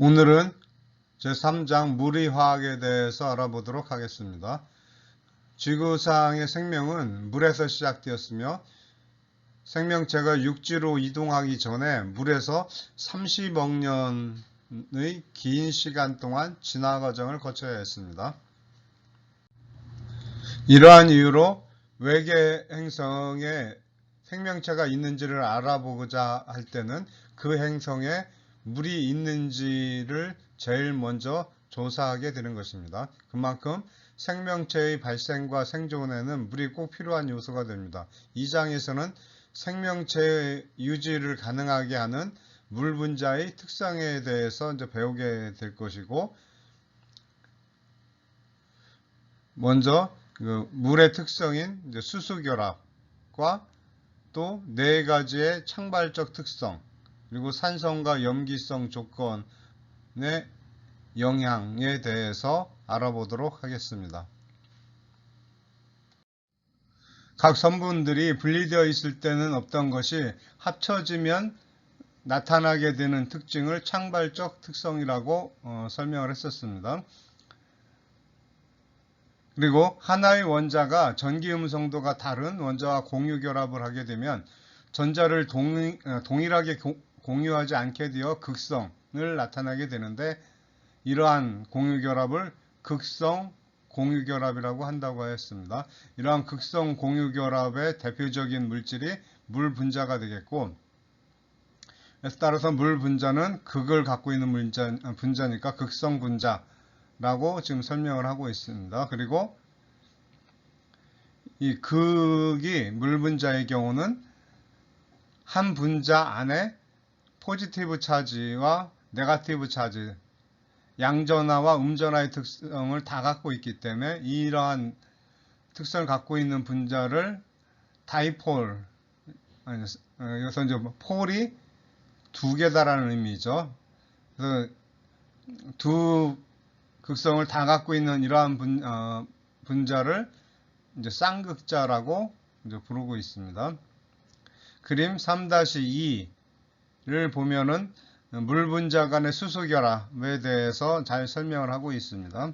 오늘은 제3장 무리화학에 대해서 알아보도록 하겠습니다. 지구상의 생명은 물에서 시작되었으며 생명체가 육지로 이동하기 전에 물에서 30억 년의 긴 시간 동안 진화 과정을 거쳐야 했습니다. 이러한 이유로 외계 행성에 생명체가 있는지를 알아보고자 할 때는 그 행성에 물이 있는지를 제일 먼저 조사하게 되는 것입니다. 그만큼 생명체의 발생과 생존에는 물이 꼭 필요한 요소가 됩니다. 이 장에서는 생명체 유지를 가능하게 하는 물 분자의 특성에 대해서 이제 배우게 될 것이고, 먼저 그 물의 특성인 이제 수소결합과 또 네 가지의 창발적 특성, 그리고 산성과 염기성 조건의 영향에 대해서 알아보도록 하겠습니다. 각 성분들이 분리되어 있을 때는 없던 것이 합쳐지면 나타나게 되는 특징을 창발적 특성이라고 설명을 했었습니다. 그리고 하나의 원자가 전기음성도가 다른 원자와 공유결합을 하게 되면 전자를 동일하게 공유하지 않게 되어 극성을 나타나게 되는데, 이러한 공유결합을 극성 공유결합이라고 한다고 했습니다. 이러한 극성 공유결합의 대표적인 물질이 물 분자가 되겠고, 따라서 물 분자는 극을 갖고 있는 분자니까 극성 분자라고 지금 설명을 하고 있습니다. 그리고 이 극이 물 분자의 경우는 한 분자 안에 포지티브 차지와 네거티브 차지, 양전하와 음전하의 특성을 다 갖고 있기 때문에 이러한 특성을 갖고 있는 분자를 다이폴, 여기서 이제 폴이 두 개다라는 의미죠. 그래서 두 극성을 다 갖고 있는 이러한 분자를 이제 쌍극자라고 이제 부르고 있습니다. 그림 3-2를 보면은 물 분자 간의 수소 결합에 대해서 잘 설명을 하고 있습니다.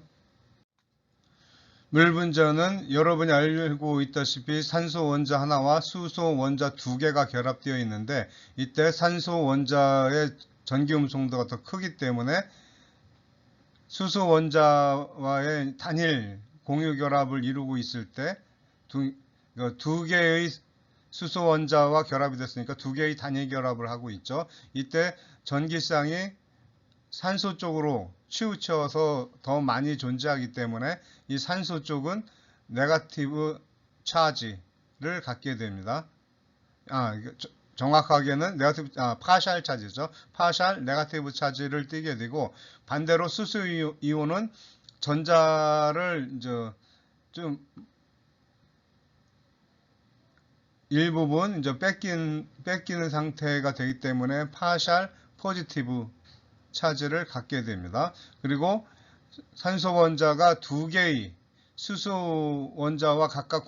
물 분자는 여러분이 알고 있다시피 산소 원자 하나와 수소 원자 두 개가 결합되어 있는데, 이때 산소 원자의 전기음성도가 더 크기 때문에 수소 원자와의 단일 공유 결합을 이루고 있을 때 두 개의 수소 원자와 결합이 됐으니까 두 개의 단일 결합을 하고 있죠. 이때 전기쌍이 산소 쪽으로 치우쳐서 더 많이 존재하기 때문에 이 산소 쪽은 네거티브 차지를 갖게 됩니다. 정확하게는 파샬 차지죠. 파샬 네거티브 차지를 띠게 되고, 반대로 수소 이온은 전자를 이제 좀 일부분 이제 뺏기는 상태가 되기 때문에 파샬 포지티브 차지를 갖게 됩니다. 그리고 산소 원자가 두 개의 수소 원자와 각각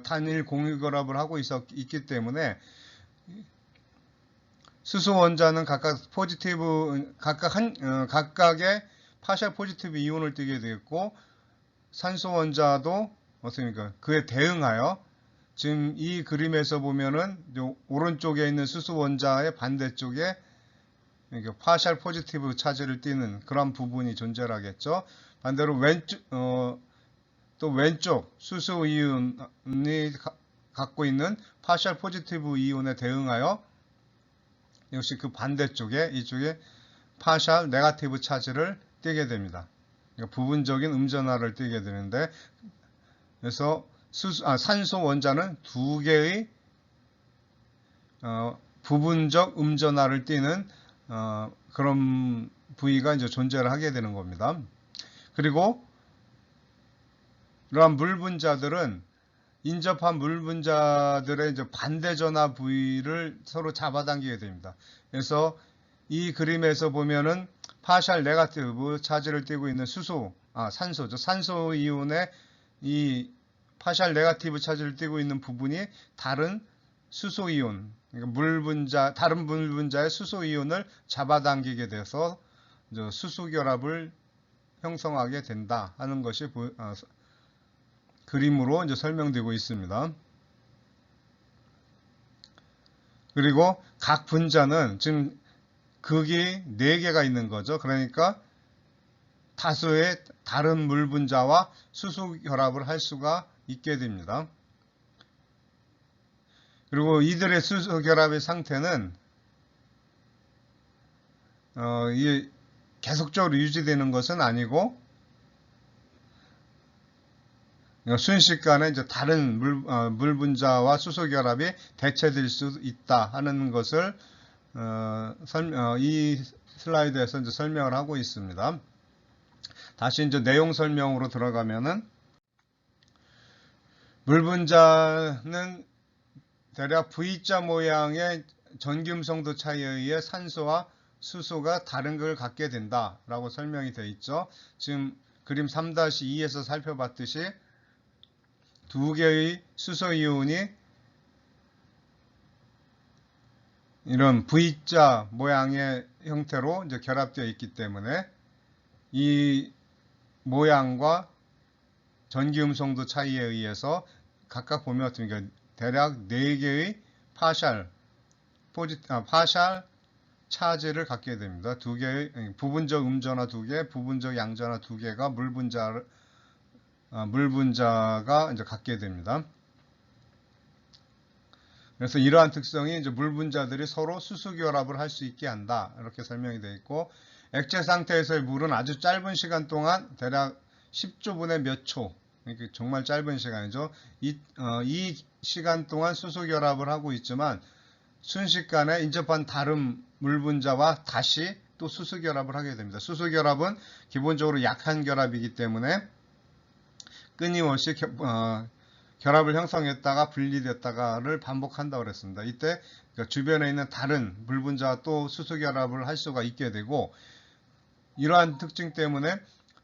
단일 공유 결합을 하고 있기 때문에 수소 원자는 각각 각각의 파샬 포지티브 이온을 띠게 되었고, 산소 원자도 어떻습니까? 그에 대응하여 지금 이 그림에서 보면은 오른쪽에 있는 수소 원자의 반대쪽에 파샬 포지티브 차지를 띠는 그런 부분이 존재하겠죠. 반대로 왼쪽 수소 이온이 갖고 있는 파샬 포지티브 이온에 대응하여 역시 그 반대쪽에 이쪽에 파샬 네거티브 차지를 띠게 됩니다. 그러니까 부분적인 음전하를 띠게 되는데, 그래서 산소 원자는 두 개의 부분적 음전하를 띠는 그런 부위가 이제 존재를 하게 되는 겁니다. 그리고 이러한 물 분자들은 인접한 물 분자들의 이제 반대 전하 부위를 서로 잡아당기게 됩니다. 그래서 이 그림에서 보면은 파샬 네거티브 차지를 띠고 있는 산소죠. 산소 이온의 이 파샬 네거티브 차지를 띠고 있는 부분이 다른 수소 이온, 그러니까 다른 물 분자의 수소 이온을 잡아당기게 돼서 수소결합을 형성하게 된다 하는 것이 그림으로 이제 설명되고 있습니다. 그리고 각 분자는 지금 극이 4개가 있는 거죠. 그러니까 다수의 다른 물 분자와 수소 결합을 할 수가 있게 됩니다. 그리고 이들의 수소 결합의 상태는 이게 계속적으로 유지되는 것은 아니고 순식간에 이제 다른 물 분자와 수소 결합이 대체될 수 있다 하는 것을 이 슬라이드에서 이제 설명을 하고 있습니다. 다시 이제 내용 설명으로 들어가면은 물 분자는 대략 V자 모양의 전기음성도 차이에 의해 산소와 수소가 다른 걸 갖게 된다라고 설명이 되어 있죠. 지금 그림 3-2에서 살펴봤듯이 두 개의 수소 이온이 이런 V자 모양의 형태로 이제 결합되어 있기 때문에 이 모양과 전기음성도 차이에 의해서 각각 보면 어떻습니까? 대략 4개의 파샬 차지를 갖게 됩니다. 두 개의 부분적 음전화 2개, 부분적 양전화 2개가 물 분자가 이제 갖게 됩니다. 그래서 이러한 특성이 이제 물 분자들이 서로 수소 결합을 할 수 있게 한다. 이렇게 설명이 되어 있고, 액체 상태에서의 물은 아주 짧은 시간 동안 대략 10조분의 몇 초, 그러니까 정말 짧은 시간이죠. 이 시간 동안 수소 결합을 하고 있지만 순식간에 인접한 다른 물 분자와 다시 또 수소 결합을 하게 됩니다. 수소 결합은 기본적으로 약한 결합이기 때문에 끊임없이 결합을 형성했다가 분리됐다가를 반복한다고 그랬습니다. 이때 주변에 있는 다른 물 분자와 또 수소 결합을 할 수가 있게 되고, 이러한 특징 때문에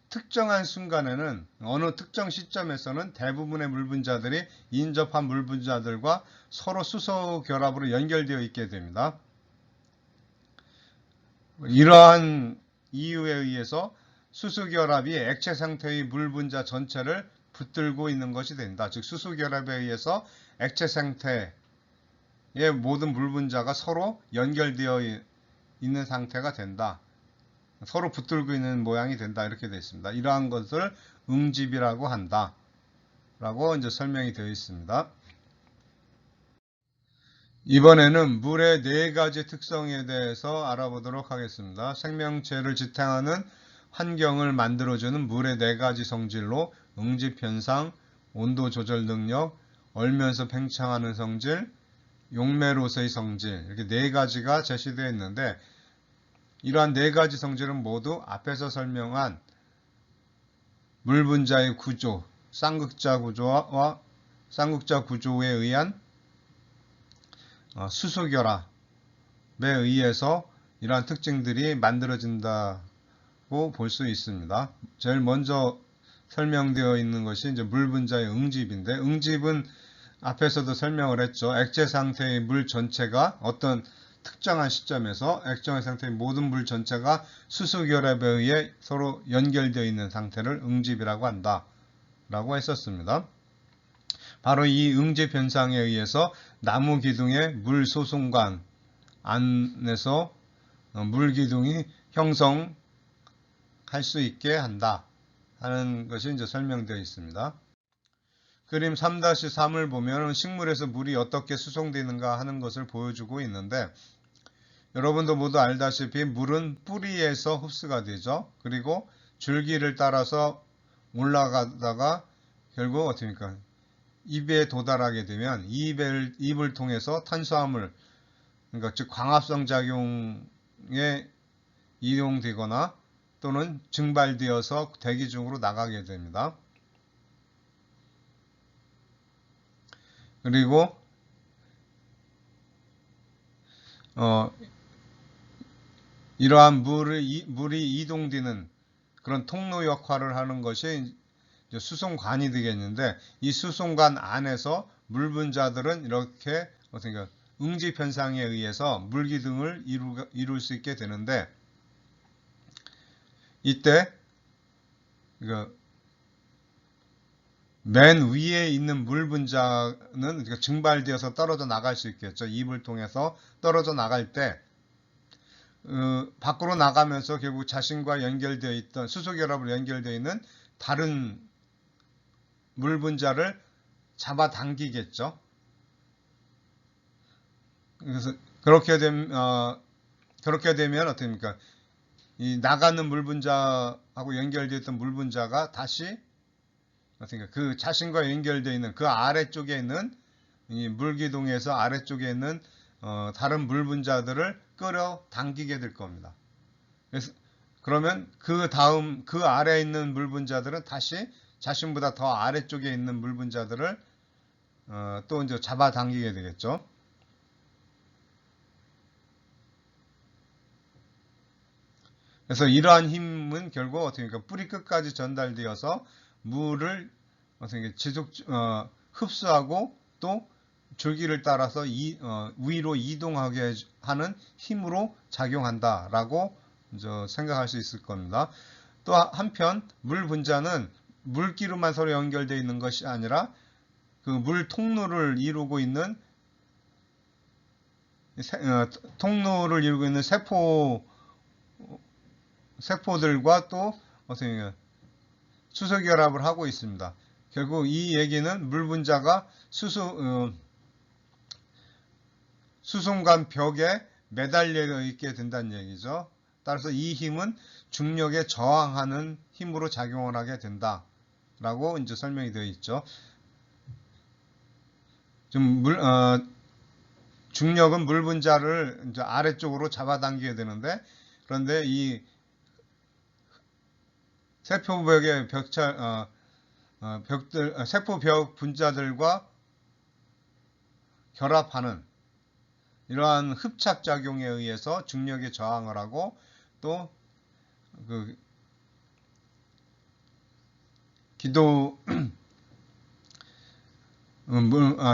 특정한 순간에는 어느 특정 시점에서는 대부분의 물 분자들이 인접한 물 분자들과 서로 수소 결합으로 연결되어 있게 됩니다. 이러한 이유에 의해서 수소 결합이 액체 상태의 물 분자 전체를 붙들고 있는 것이 된다. 즉 수소 결합에 의해서 액체 상태의 모든 물 분자가 서로 연결되어 있는 상태가 된다. 서로 붙들고 있는 모양이 된다. 이렇게 되어 있습니다. 이러한 것을 응집이라고 한다. 라고 이제 설명이 되어 있습니다. 이번에는 물의 4가지 특성에 대해서 알아보도록 하겠습니다. 생명체를 지탱하는 환경을 만들어주는 물의 4가지 성질로 응집현상, 온도 조절 능력, 얼면서 팽창하는 성질, 용매로서의 성질, 이렇게 4가지가 제시되어 있는데, 이러한 4가지 성질은 모두 앞에서 설명한 물 분자의 구조, 쌍극자 구조에 의한 수소 결합에 의해서 이러한 특징들이 만들어진다고 볼 수 있습니다. 제일 먼저 설명되어 있는 것이 이제 물 분자의 응집인데, 응집은 앞에서도 설명을 했죠. 액체 상태의 물 전체가 어떤 특정한 시점에서 액체 상태의 모든 물 전체가 수소 결합에 의해 서로 연결되어 있는 상태를 응집이라고 한다. 라고 했었습니다. 바로 이 응집 현상에 의해서 나무 기둥의 물 소송관 안에서 물 기둥이 형성할 수 있게 한다. 하는 것이 이제 설명되어 있습니다. 그림 3-3을 보면 식물에서 물이 어떻게 수송되는가 하는 것을 보여주고 있는데, 여러분도 모두 알다시피 물은 뿌리에서 흡수가 되죠. 그리고 줄기를 따라서 올라가다가 결국 어떻습니까? 입에 도달하게 되면 입을 통해서 탄수화물, 그러니까 즉 광합성 작용에 이용되거나 또는 증발되어서 대기 중으로 나가게 됩니다. 그리고 이러한 물이 이동되는 그런 통로 역할을 하는 것이 이제 수송관이 되겠는데, 이 수송관 안에서 물 분자들은 이렇게 어떻게 응집 현상에 의해서 물기둥을 이룰 수 있게 되는데, 이때 맨 위에 있는 물 분자는 증발되어서 떨어져 나갈 수 있겠죠. 입을 통해서 떨어져 나갈 때 밖으로 나가면서 결국 자신과 연결되어 있던 수소결합으로 연결되어 있는 다른 물 분자를 잡아당기겠죠. 그래서 그렇게 되면 어떻게 됩니까? 이 나가는 물 분자하고 연결되어 있던 물 분자가 다시 그 자신과 연결되어 있는 그 아래쪽에 있는 이 물기둥에서 아래쪽에 있는 다른 물 분자들을 끌어 당기게 될 겁니다. 그러면 그 다음 그 아래에 있는 물 분자들은 다시 자신보다 더 아래쪽에 있는 물 분자들을 또 이제 잡아당기게 되겠죠. 그래서 이러한 힘은 결국 어떻게 뿌리 끝까지 전달되어서 물을 어떻게 흡수하고 또 줄기를 따라서 위로 이동하게 하는 힘으로 작용한다라고 생각할 수 있을 겁니다. 또 한편 물 분자는 물기로만 서로 연결되어 있는 것이 아니라 그 물 통로를 이루고 있는 세포들과 또 어떻게 수소결합을 하고 있습니다. 결국 이 얘기는 물 분자가 수송관 벽에 매달려 있게 된다는 얘기죠. 따라서 이 힘은 중력에 저항하는 힘으로 작용을 하게 된다라고 이제 설명이 되어 있죠. 중력은 물 분자를 이제 아래쪽으로 잡아당기게 되는데, 그런데 이 세포벽의 세포벽 분자들과 결합하는 이러한 흡착작용에 의해서 중력에 저항을 하고 또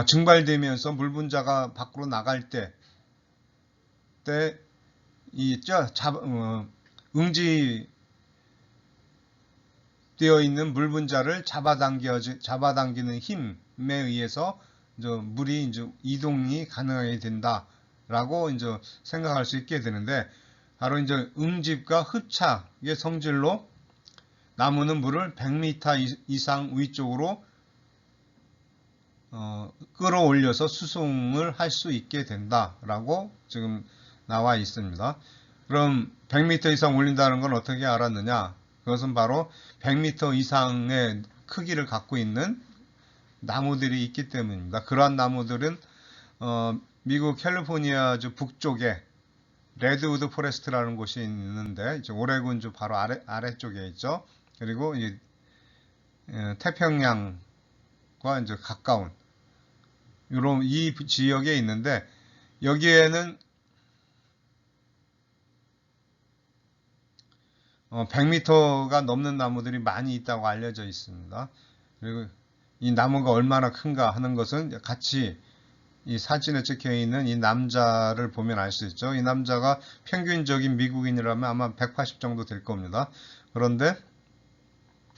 증발되면서 물 분자가 밖으로 나갈 때 응지되어 있는 물 분자를 잡아당기는 힘에 의해서 물이 이제 이동이 가능하게 된다라고 이제 생각할 수 있게 되는데, 바로 이제 응집과 흡착의 성질로 나무는 물을 100m 이상 위쪽으로 끌어올려서 수송을 할 수 있게 된다라고 지금 나와 있습니다. 그럼 100m 이상 올린다는 건 어떻게 알았느냐? 그것은 바로 100m 이상의 크기를 갖고 있는 나무들이 있기 때문입니다. 그러한 나무들은 미국 캘리포니아주 북쪽에 레드우드 포레스트라는 곳이 있는데, 오레곤주 바로 아래쪽에 있죠. 그리고 태평양과 이제 가까운 이 지역에 있는데, 여기에는 100m가 넘는 나무들이 많이 있다고 알려져 있습니다. 그리고 이 나무가 얼마나 큰가 하는 것은 같이 이 사진에 찍혀 있는 이 남자를 보면 알 수 있죠. 이 남자가 평균적인 미국인이라면 아마 180 정도 될 겁니다. 그런데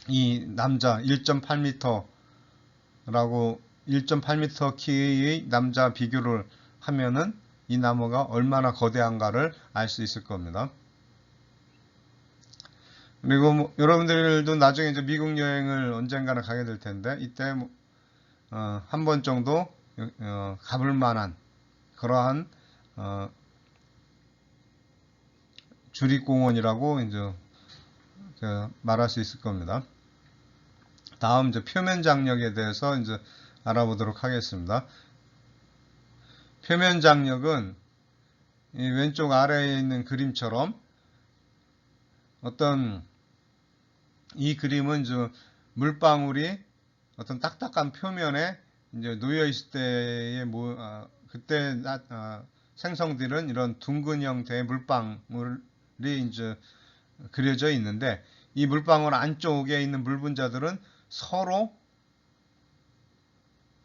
이 남자 1.8m라고 1.8m 키의 남자 비교를 하면은 이 나무가 얼마나 거대한가를 알 수 있을 겁니다. 그리고 여러분들도 나중에 이제 미국 여행을 언젠가는 가게 될 텐데, 이때 한 번 정도 가볼 만한 그러한 주립공원이라고 이제 말할 수 있을 겁니다. 다음 이제 표면 장력에 대해서 이제 알아보도록 하겠습니다. 표면 장력은 이 왼쪽 아래에 있는 그림처럼 이 그림은 물방울이 어떤 딱딱한 표면에 이제 놓여 있을 때의 그때 생성되는 이런 둥근 형태의 물방울이 이제 그려져 있는데, 이 물방울 안쪽에 있는 물 분자들은 서로,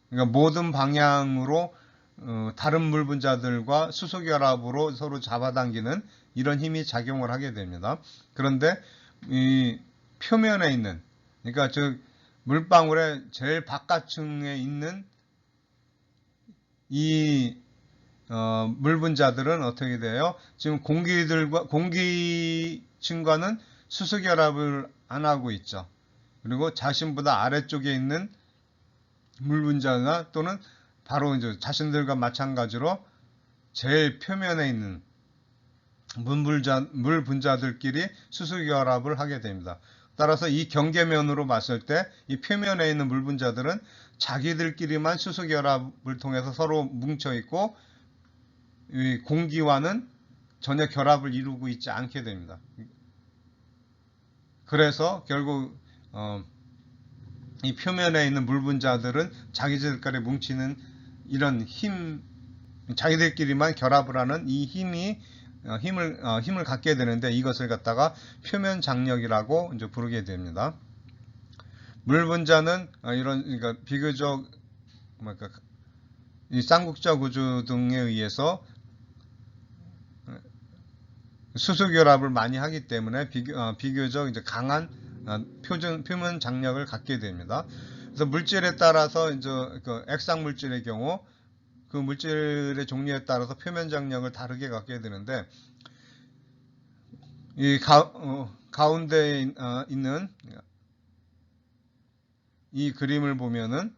그러니까 모든 방향으로 다른 물 분자들과 수소 결합으로 서로 잡아당기는 이런 힘이 작용을 하게 됩니다. 그런데 이 표면에 있는, 그러니까 즉 물방울의 제일 바깥층에 있는 이 물 분자들은 어떻게 돼요? 지금 공기층과는 수소 결합을 안 하고 있죠. 그리고 자신보다 아래쪽에 있는 물 분자나 또는 바로 이제 자신들과 마찬가지로 제일 표면에 있는 물 분자들끼리 수소 결합을 하게 됩니다. 따라서 이 경계면으로 봤을 때 이 표면에 있는 물 분자들은 자기들끼리만 수소 결합을 통해서 서로 뭉쳐 있고 이 공기와는 전혀 결합을 이루고 있지 않게 됩니다. 그래서 결국 이 표면에 있는 물 분자들은 자기들끼리 뭉치는 이런 힘, 자기들끼리만 결합을 하는 이 힘을 갖게 되는데 이것을 갖다가 표면 장력이라고 이제 부르게 됩니다. 물 분자는 이런 그러니까 비교적 이 쌍국자 구조 등에 의해서 수소 결합을 많이 하기 때문에 비교적 이제 강한 표면 장력을 갖게 됩니다. 그래서 물질에 따라서 이제 그 액상 물질의 경우 그 물질의 종류에 따라서 표면 장력을 다르게 갖게 되는데 이 가운데 있는 이 그림을 보면은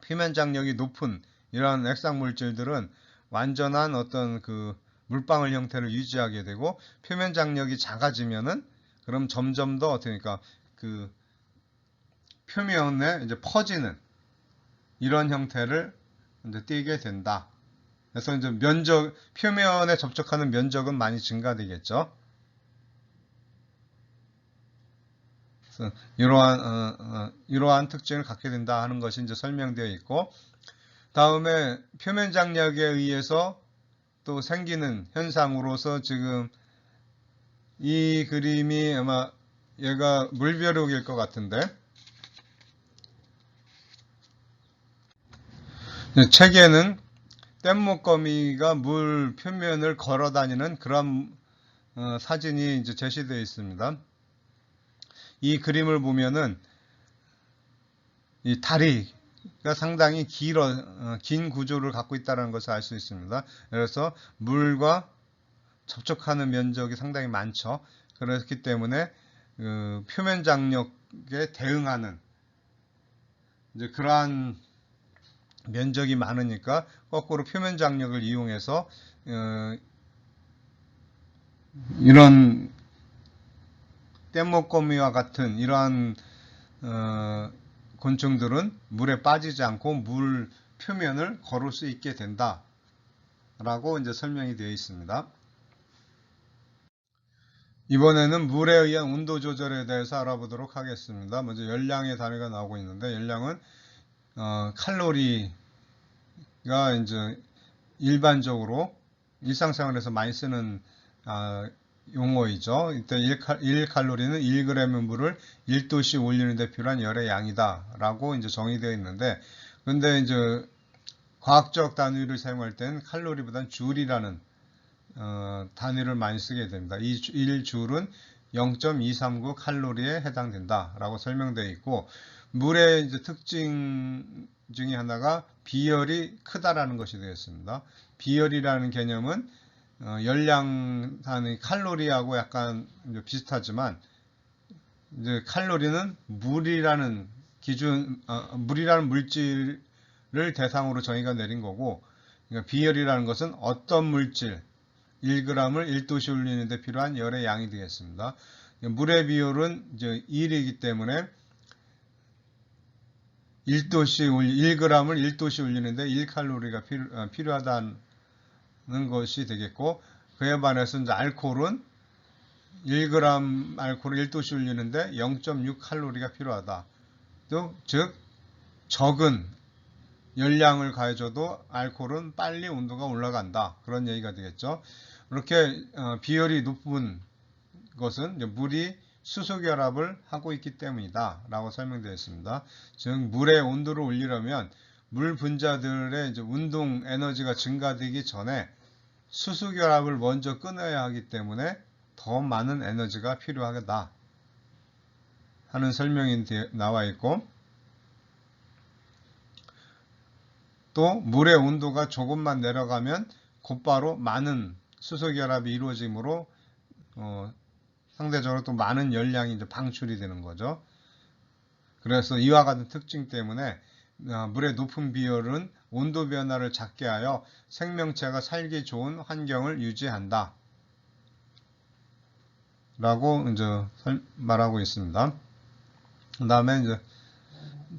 표면 장력이 높은 이러한 액상 물질들은 완전한 어떤 그 물방울 형태를 유지하게 되고 표면 장력이 작아지면은 그럼 점점 더 어떻게니까 그 표면에 이제 퍼지는 이런 형태를 이제 띠게 된다. 그래서 이제 표면에 접촉하는 면적은 많이 증가되겠죠. 그래서 이러한 특징을 갖게 된다 하는 것이 이제 설명되어 있고, 다음에 표면 장력에 의해서 또 생기는 현상으로서 지금 이 그림이 아마 얘가 물벼룩일 것 같은데, 책에는 뗏목거미가 물 표면을 걸어 다니는 그런 사진이 이제 제시되어 있습니다. 이 그림을 보면은 이 다리가 상당히 긴 구조를 갖고 있다는 것을 알 수 있습니다. 그래서 물과 접촉하는 면적이 상당히 많죠. 그렇기 때문에 표면 장력에 대응하는 이제 그러한 면적이 많으니까 거꾸로 표면 장력을 이용해서 이런 뗏목거미와 같은 이러한 곤충들은 물에 빠지지 않고 물 표면을 걸을 수 있게 된다 라고 이제 설명이 되어 있습니다. 이번에는 물에 의한 온도 조절에 대해서 알아보도록 하겠습니다. 먼저 열량의 단위가 나오고 있는데, 열량은 칼로리가 이제 일반적으로 일상생활에서 많이 쓰는 용어이죠. 이때 1칼로리는 1g의 물을 1도씩 올리는 데 필요한 열의 양이다 라고 이제 정의되어 있는데, 근데 이제 과학적 단위를 사용할 때는 칼로리보다는 줄이라는 단위를 많이 쓰게 됩니다. 이 1줄은 0.239 칼로리에 해당된다 라고 설명되어 있고, 물의 이제 특징 중에 하나가 비열이 크다라는 것이 되겠습니다. 비열이라는 개념은 열량 단위 칼로리하고 약간 비슷하지만 이제 칼로리는 물이라는 물이라는 물질을 대상으로 정의가 내린 거고, 그러니까 비열이라는 것은 어떤 물질 1g을 1도씩 올리는 데 필요한 열의 양이 되겠습니다. 물의 비율은 이제 1이기 때문에 1g을 1도씩 올리는데 1칼로리가 필요하다는 것이 되겠고, 그에 반해서 이제 알코올은 1g 알코올을 1도씩 올리는데 0.6칼로리가 필요하다. 즉 적은 열량을 가해줘도 알코올은 빨리 온도가 올라간다. 그런 얘기가 되겠죠. 이렇게 비열이 높은 것은 물이 수소 결합을 하고 있기 때문이다 라고 설명되어 있습니다. 즉 물의 온도를 올리려면 물 분자들의 이제 운동 에너지가 증가되기 전에 수소 결합을 먼저 끊어야 하기 때문에 더 많은 에너지가 필요하다 하는 설명이 나와 있고, 또 물의 온도가 조금만 내려가면 곧바로 많은 수소결합이 이루어지므로 상대적으로 또 많은 열량이 이제 방출이 되는 거죠. 그래서 이와 같은 특징 때문에 물의 높은 비율은 온도 변화를 작게 하여 생명체가 살기 좋은 환경을 유지한다 라고 이제 말하고 있습니다. 그 다음에 이제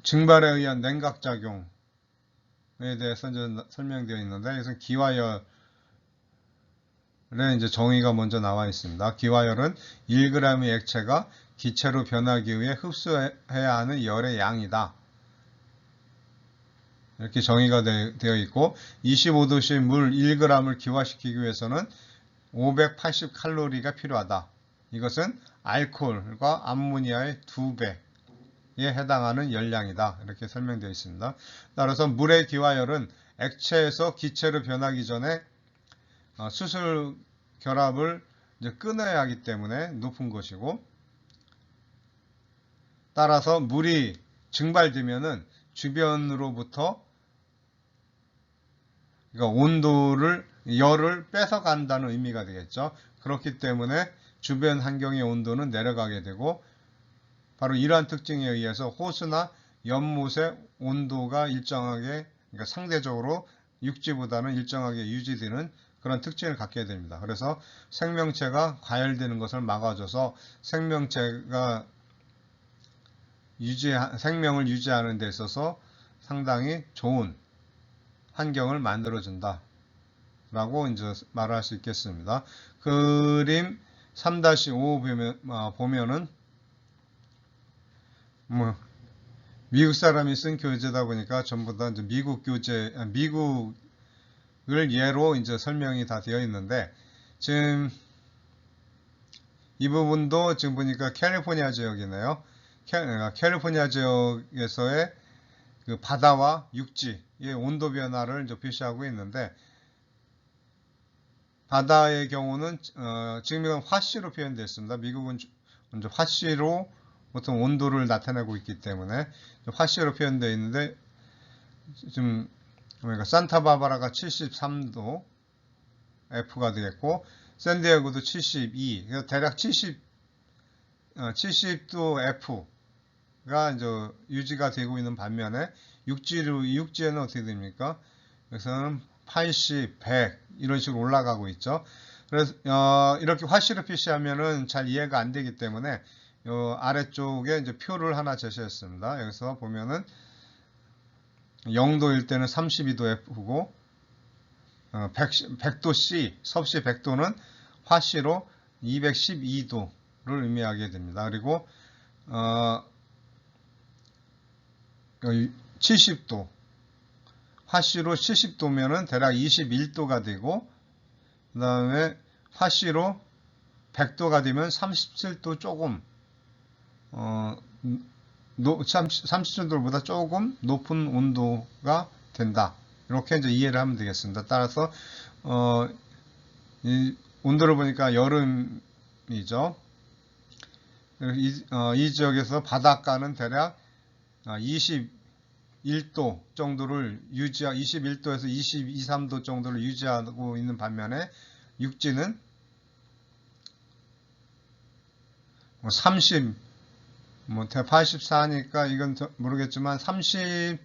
증발에 의한 냉각작용에 대해서 이제 설명되어 있는데, 여기서 기화열의 이제 정의가 먼저 나와 있습니다. 기화열은 1g의 액체가 기체로 변하기 위해 흡수해야 하는 열의 양이다. 이렇게 정의가 되어 있고, 25도씨 물 1g을 기화시키기 위해서는 580칼로리가 필요하다. 이것은 알코올과 암모니아의 2배에 해당하는 열량이다. 이렇게 설명되어 있습니다. 따라서 물의 기화열은 액체에서 기체로 변하기 전에 수술 결합을 이제 끊어야 하기 때문에 높은 것이고, 따라서 물이 증발되면은 주변으로부터 그러니까 열을 뺏어간다는 의미가 되겠죠. 그렇기 때문에 주변 환경의 온도는 내려가게 되고, 바로 이러한 특징에 의해서 호수나 연못의 온도가 일정하게, 그러니까 상대적으로 육지보다는 일정하게 유지되는 그런 특징을 갖게 됩니다. 그래서 생명체가 과열되는 것을 막아줘서 생명체가 생명을 유지하는 데 있어서 상당히 좋은 환경을 만들어준다 라고 이제 말할 수 있겠습니다. 그림 3-5 보면은 미국 사람이 쓴 교재다 보니까 전부 다 이제 미국을 예로 이제 설명이 다 되어 있는데, 지금 이 부분도 지금 보니까 캘리포니아 지역이네요. 캘리포니아 지역에서의 그 바다와 육지의 온도 변화를 이제 표시하고 있는데, 바다의 경우는 지금 이건 화씨로 표현되어 있습니다. 미국은 먼저 화씨로 보통 온도를 나타내고 있기 때문에 화씨로 표현되어 있는데, 지금 그러니까 산타바바라가 73도 F가 되겠고, 샌디에고도 72, 대략 70도 F가 이제 유지가 되고 있는 반면에, 육지에는 어떻게 됩니까? 여기서는 80, 100 이런 식으로 올라가고 있죠. 그래서 이렇게 화씨로 표시하면은 잘 이해가 안 되기 때문에 아래쪽에 이제 표를 하나 제시했습니다. 여기서 보면은 0도일 때는 32도 F고, 100도 C, 섭씨 100도는 화씨로 212도를 의미하게 됩니다. 그리고 70도, 화씨로 70도면은 대략 21도가 되고, 그 다음에 화씨로 100도가 되면 37도 조금 30도보다 조금 높은 온도가 된다. 이렇게 이제 이해를 하면 되겠습니다. 따라서 이 온도를 보니까 여름이죠. 이 지역에서 바닷가는 대략 21도 정도를 21도에서 22, 3도 정도를 유지하고 있는 반면에, 육지는 30, 84니까 이건 모르겠지만 30도는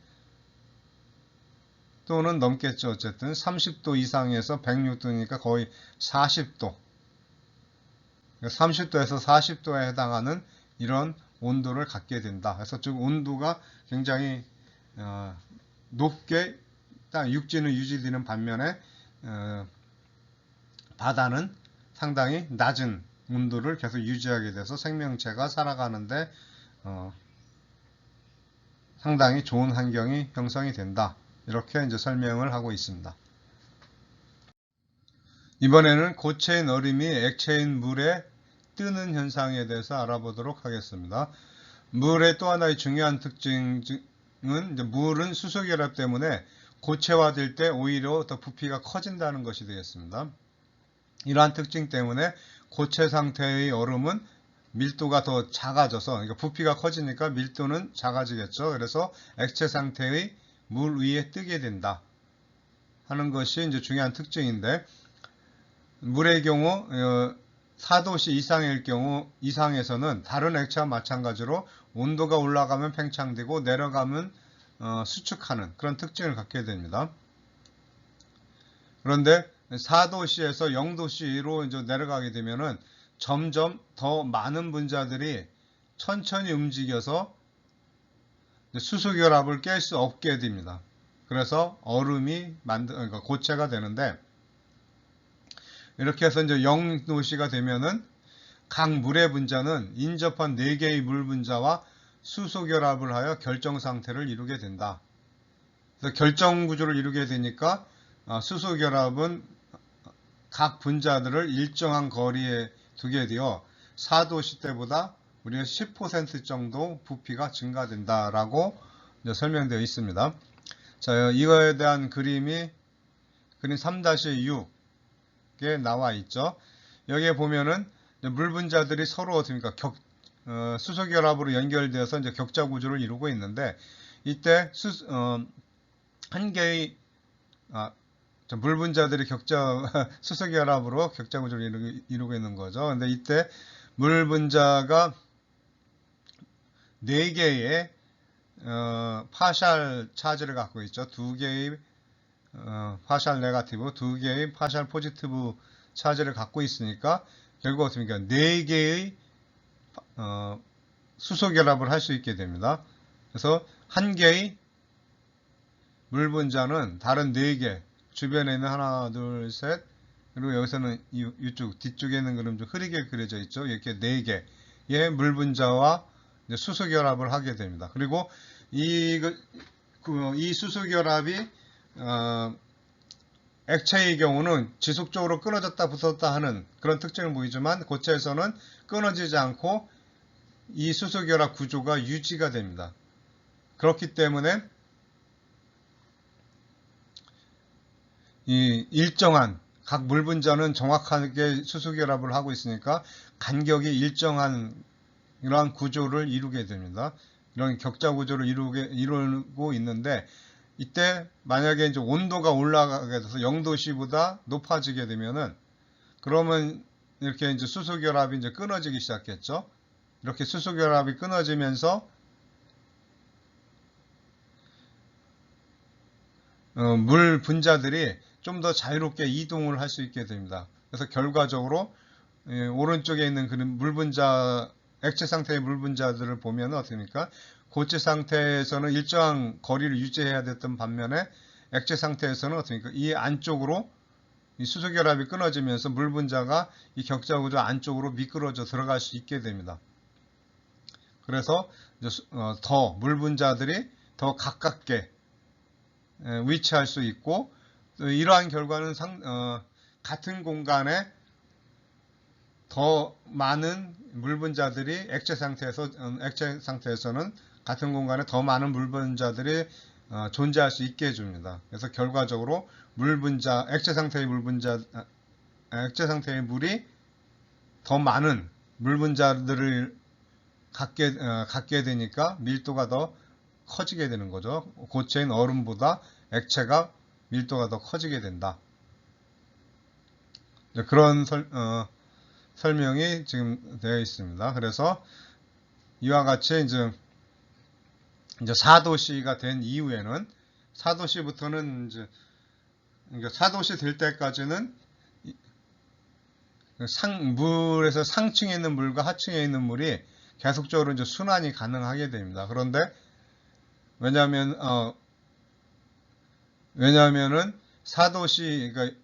넘겠죠. 어쨌든 30도 이상에서 106도니까 거의 40도. 30도에서 40도에 해당하는 이런 온도를 갖게 된다. 그래서 즉 온도가 굉장히 높게 육지는 유지되는 반면에 바다는 상당히 낮은 온도를 계속 유지하게 돼서 생명체가 살아가는데 상당히 좋은 환경이 형성이 된다. 이렇게 이제 설명을 하고 있습니다. 이번에는 고체인 얼음이 액체인 물에 뜨는 현상에 대해서 알아보도록 하겠습니다. 물의 또 하나의 중요한 특징은 이제 물은 수소결합 때문에 고체화될 때 오히려 더 부피가 커진다는 것이 되겠습니다. 이러한 특징 때문에 고체 상태의 얼음은 밀도가 더 작아져서, 그러니까 부피가 커지니까 밀도는 작아지겠죠. 그래서 액체 상태의 물 위에 뜨게 된다 하는 것이 이제 중요한 특징인데, 물의 경우 4도씨 이상일 경우 이상에서는 다른 액체와 마찬가지로 온도가 올라가면 팽창되고 내려가면 수축하는 그런 특징을 갖게 됩니다. 그런데 4도씨에서 0도씨로 이제 내려가게 되면은 점점 더 많은 분자들이 천천히 움직여서 수소결합을 깰 수 없게 됩니다. 그래서 얼음이 그러니까 고체가 되는데, 이렇게 해서 이제 0도씨가 되면은 각 물의 분자는 인접한 4개의 물 분자와 수소결합을 하여 결정 상태를 이루게 된다. 그래서 결정 구조를 이루게 되니까 수소결합은 각 분자들을 일정한 거리에 두게 되어 4도씨 때보다 우리가 10% 정도 부피가 증가된다라고 설명되어 있습니다. 자, 이거에 대한 그림이 그림 3-6에 나와 있죠. 여기에 보면은 물 분자들이 서로 어떻습니까? 수소결합으로 연결되어서 이제 격자 구조를 이루고 있는데, 이때 한 개의 물 분자들이 수소결합으로 격자 구조를 이루고 있는 거죠. 근데 이때 물 분자가 4개의 파샬 차지를 갖고 있죠. 2개의 파샬 네가티브, 2개의 파샬 포지티브 차지를 갖고 있으니까 결국 어떻습니까? 4개의 수소결합을 할 수 있게 됩니다. 그래서 한 개의 물 분자는 다른 4개, 주변에 있는 하나, 둘, 셋, 그리고 여기서는 이쪽 뒤쪽에 있는 그림 좀 흐리게 그려져 있죠. 이렇게 4개의 물 분자와 수소결합을 하게 됩니다. 그리고 이 수소결합이 액체의 경우는 지속적으로 끊어졌다 붙었다 하는 그런 특징을 보이지만, 고체에서는 끊어지지 않고 이 수소결합 구조가 유지가 됩니다. 그렇기 때문에 이 일정한 각 물 분자는 정확하게 수소결합을 하고 있으니까 간격이 일정한 이러한 구조를 이루게 됩니다. 이런 격자 구조를 이루고 있는데, 이때 만약에 이제 온도가 올라가게 돼서 0도씨보다 높아지게 되면은, 그러면 이렇게 이제 수소결합이 이제 끊어지기 시작했죠. 이렇게 수소결합이 끊어지면서 물 분자들이 좀 더 자유롭게 이동을 할 수 있게 됩니다. 그래서 결과적으로 오른쪽에 있는 그런 물 분자, 액체 상태의 물 분자들을 보면 어떻습니까? 고체 상태에서는 일정한 거리를 유지해야 됐던 반면에 액체 상태에서는 어떻습니까? 이 안쪽으로 이 수소결합이 끊어지면서 물 분자가 이 격자 구조 안쪽으로 미끄러져 들어갈 수 있게 됩니다. 그래서 더 물 분자들이 더 가깝게 위치할 수 있고, 이러한 결과는 같은 공간에 더 많은 물 분자들이 액체 상태에서는 같은 공간에 더 많은 물 분자들이 존재할 수 있게 해줍니다. 그래서 결과적으로 액체 상태의 물이 더 많은 물 분자들을 갖게 되니까 밀도가 더 커지게 되는 거죠. 고체인 얼음보다 액체가 밀도가 더 커지게 된다. 그런 설명이 지금 되어 있습니다. 그래서 이와 같이 이제 4도씨가 된 이후에는, 4도씨부터는 이제, 그러니까 4도씨 될 때까지는 물에서 상층에 있는 물과 하층에 있는 물이 계속적으로 이제 순환이 가능하게 됩니다. 그런데 왜냐하면은 4도씨, 그러니까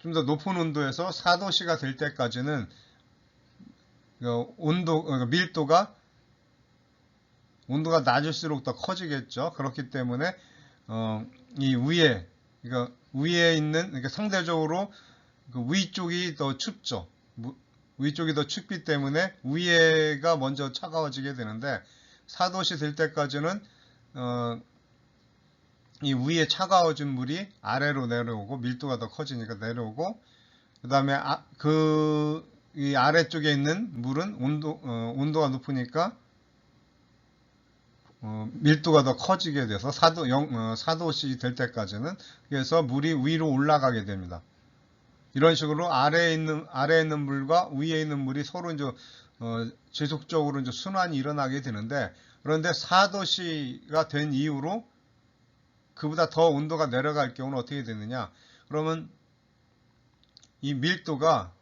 좀 더 높은 온도에서 4도씨가 될 때까지는 그러니까 온도가 낮을수록 더 커지겠죠. 그렇기 때문에 이 위에 있는, 그러니까 상대적으로 그 위쪽이 더 춥죠. 위쪽이 더 춥기 때문에 위에가 먼저 차가워지게 되는데, 4도씨 될 때까지는 이 위에 차가워진 물이 아래로 내려오고, 밀도가 더 커지니까 내려오고, 그 다음에 이 아래쪽에 있는 물은 온도가 높으니까 밀도가 더 커지게 돼서 4도씨 될 때까지는, 그래서 물이 위로 올라가게 됩니다. 이런 식으로 아래에 있는 물과 위에 있는 물이 서로 이제 지속적으로 이제 순환이 일어나게 되는데, 그런데 4도씨가 된 이후로 그보다 더 온도가 내려갈 경우는 어떻게 되느냐? 그러면 이 밀도가,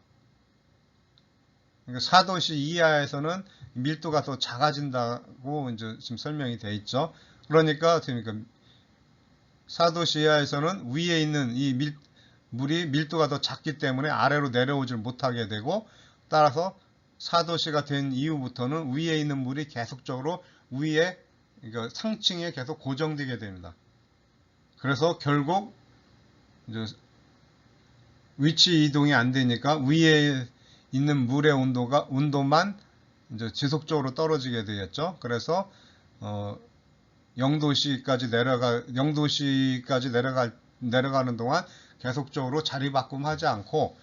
그러니까 4도씨 이하에서는 밀도가 더 작아진다고 이제 지금 설명이 되어 있죠. 그러니까 4도씨 이하에서는 위에 있는 물이 밀도가 더 작기 때문에 아래로 내려오질 못하게 되고, 따라서 4도씨가 된 이후부터는 위에 있는 물이 계속적으로 그러니까 상층에 계속 고정되게 됩니다. 그래서 결국 이제 위치 이동이 안 되니까 위에 있는 물의 온도만 이제 지속적으로 떨어지게 되겠죠. 그래서 0도씨까지 내려가는 동안 계속적으로 자리바꿈하지 않고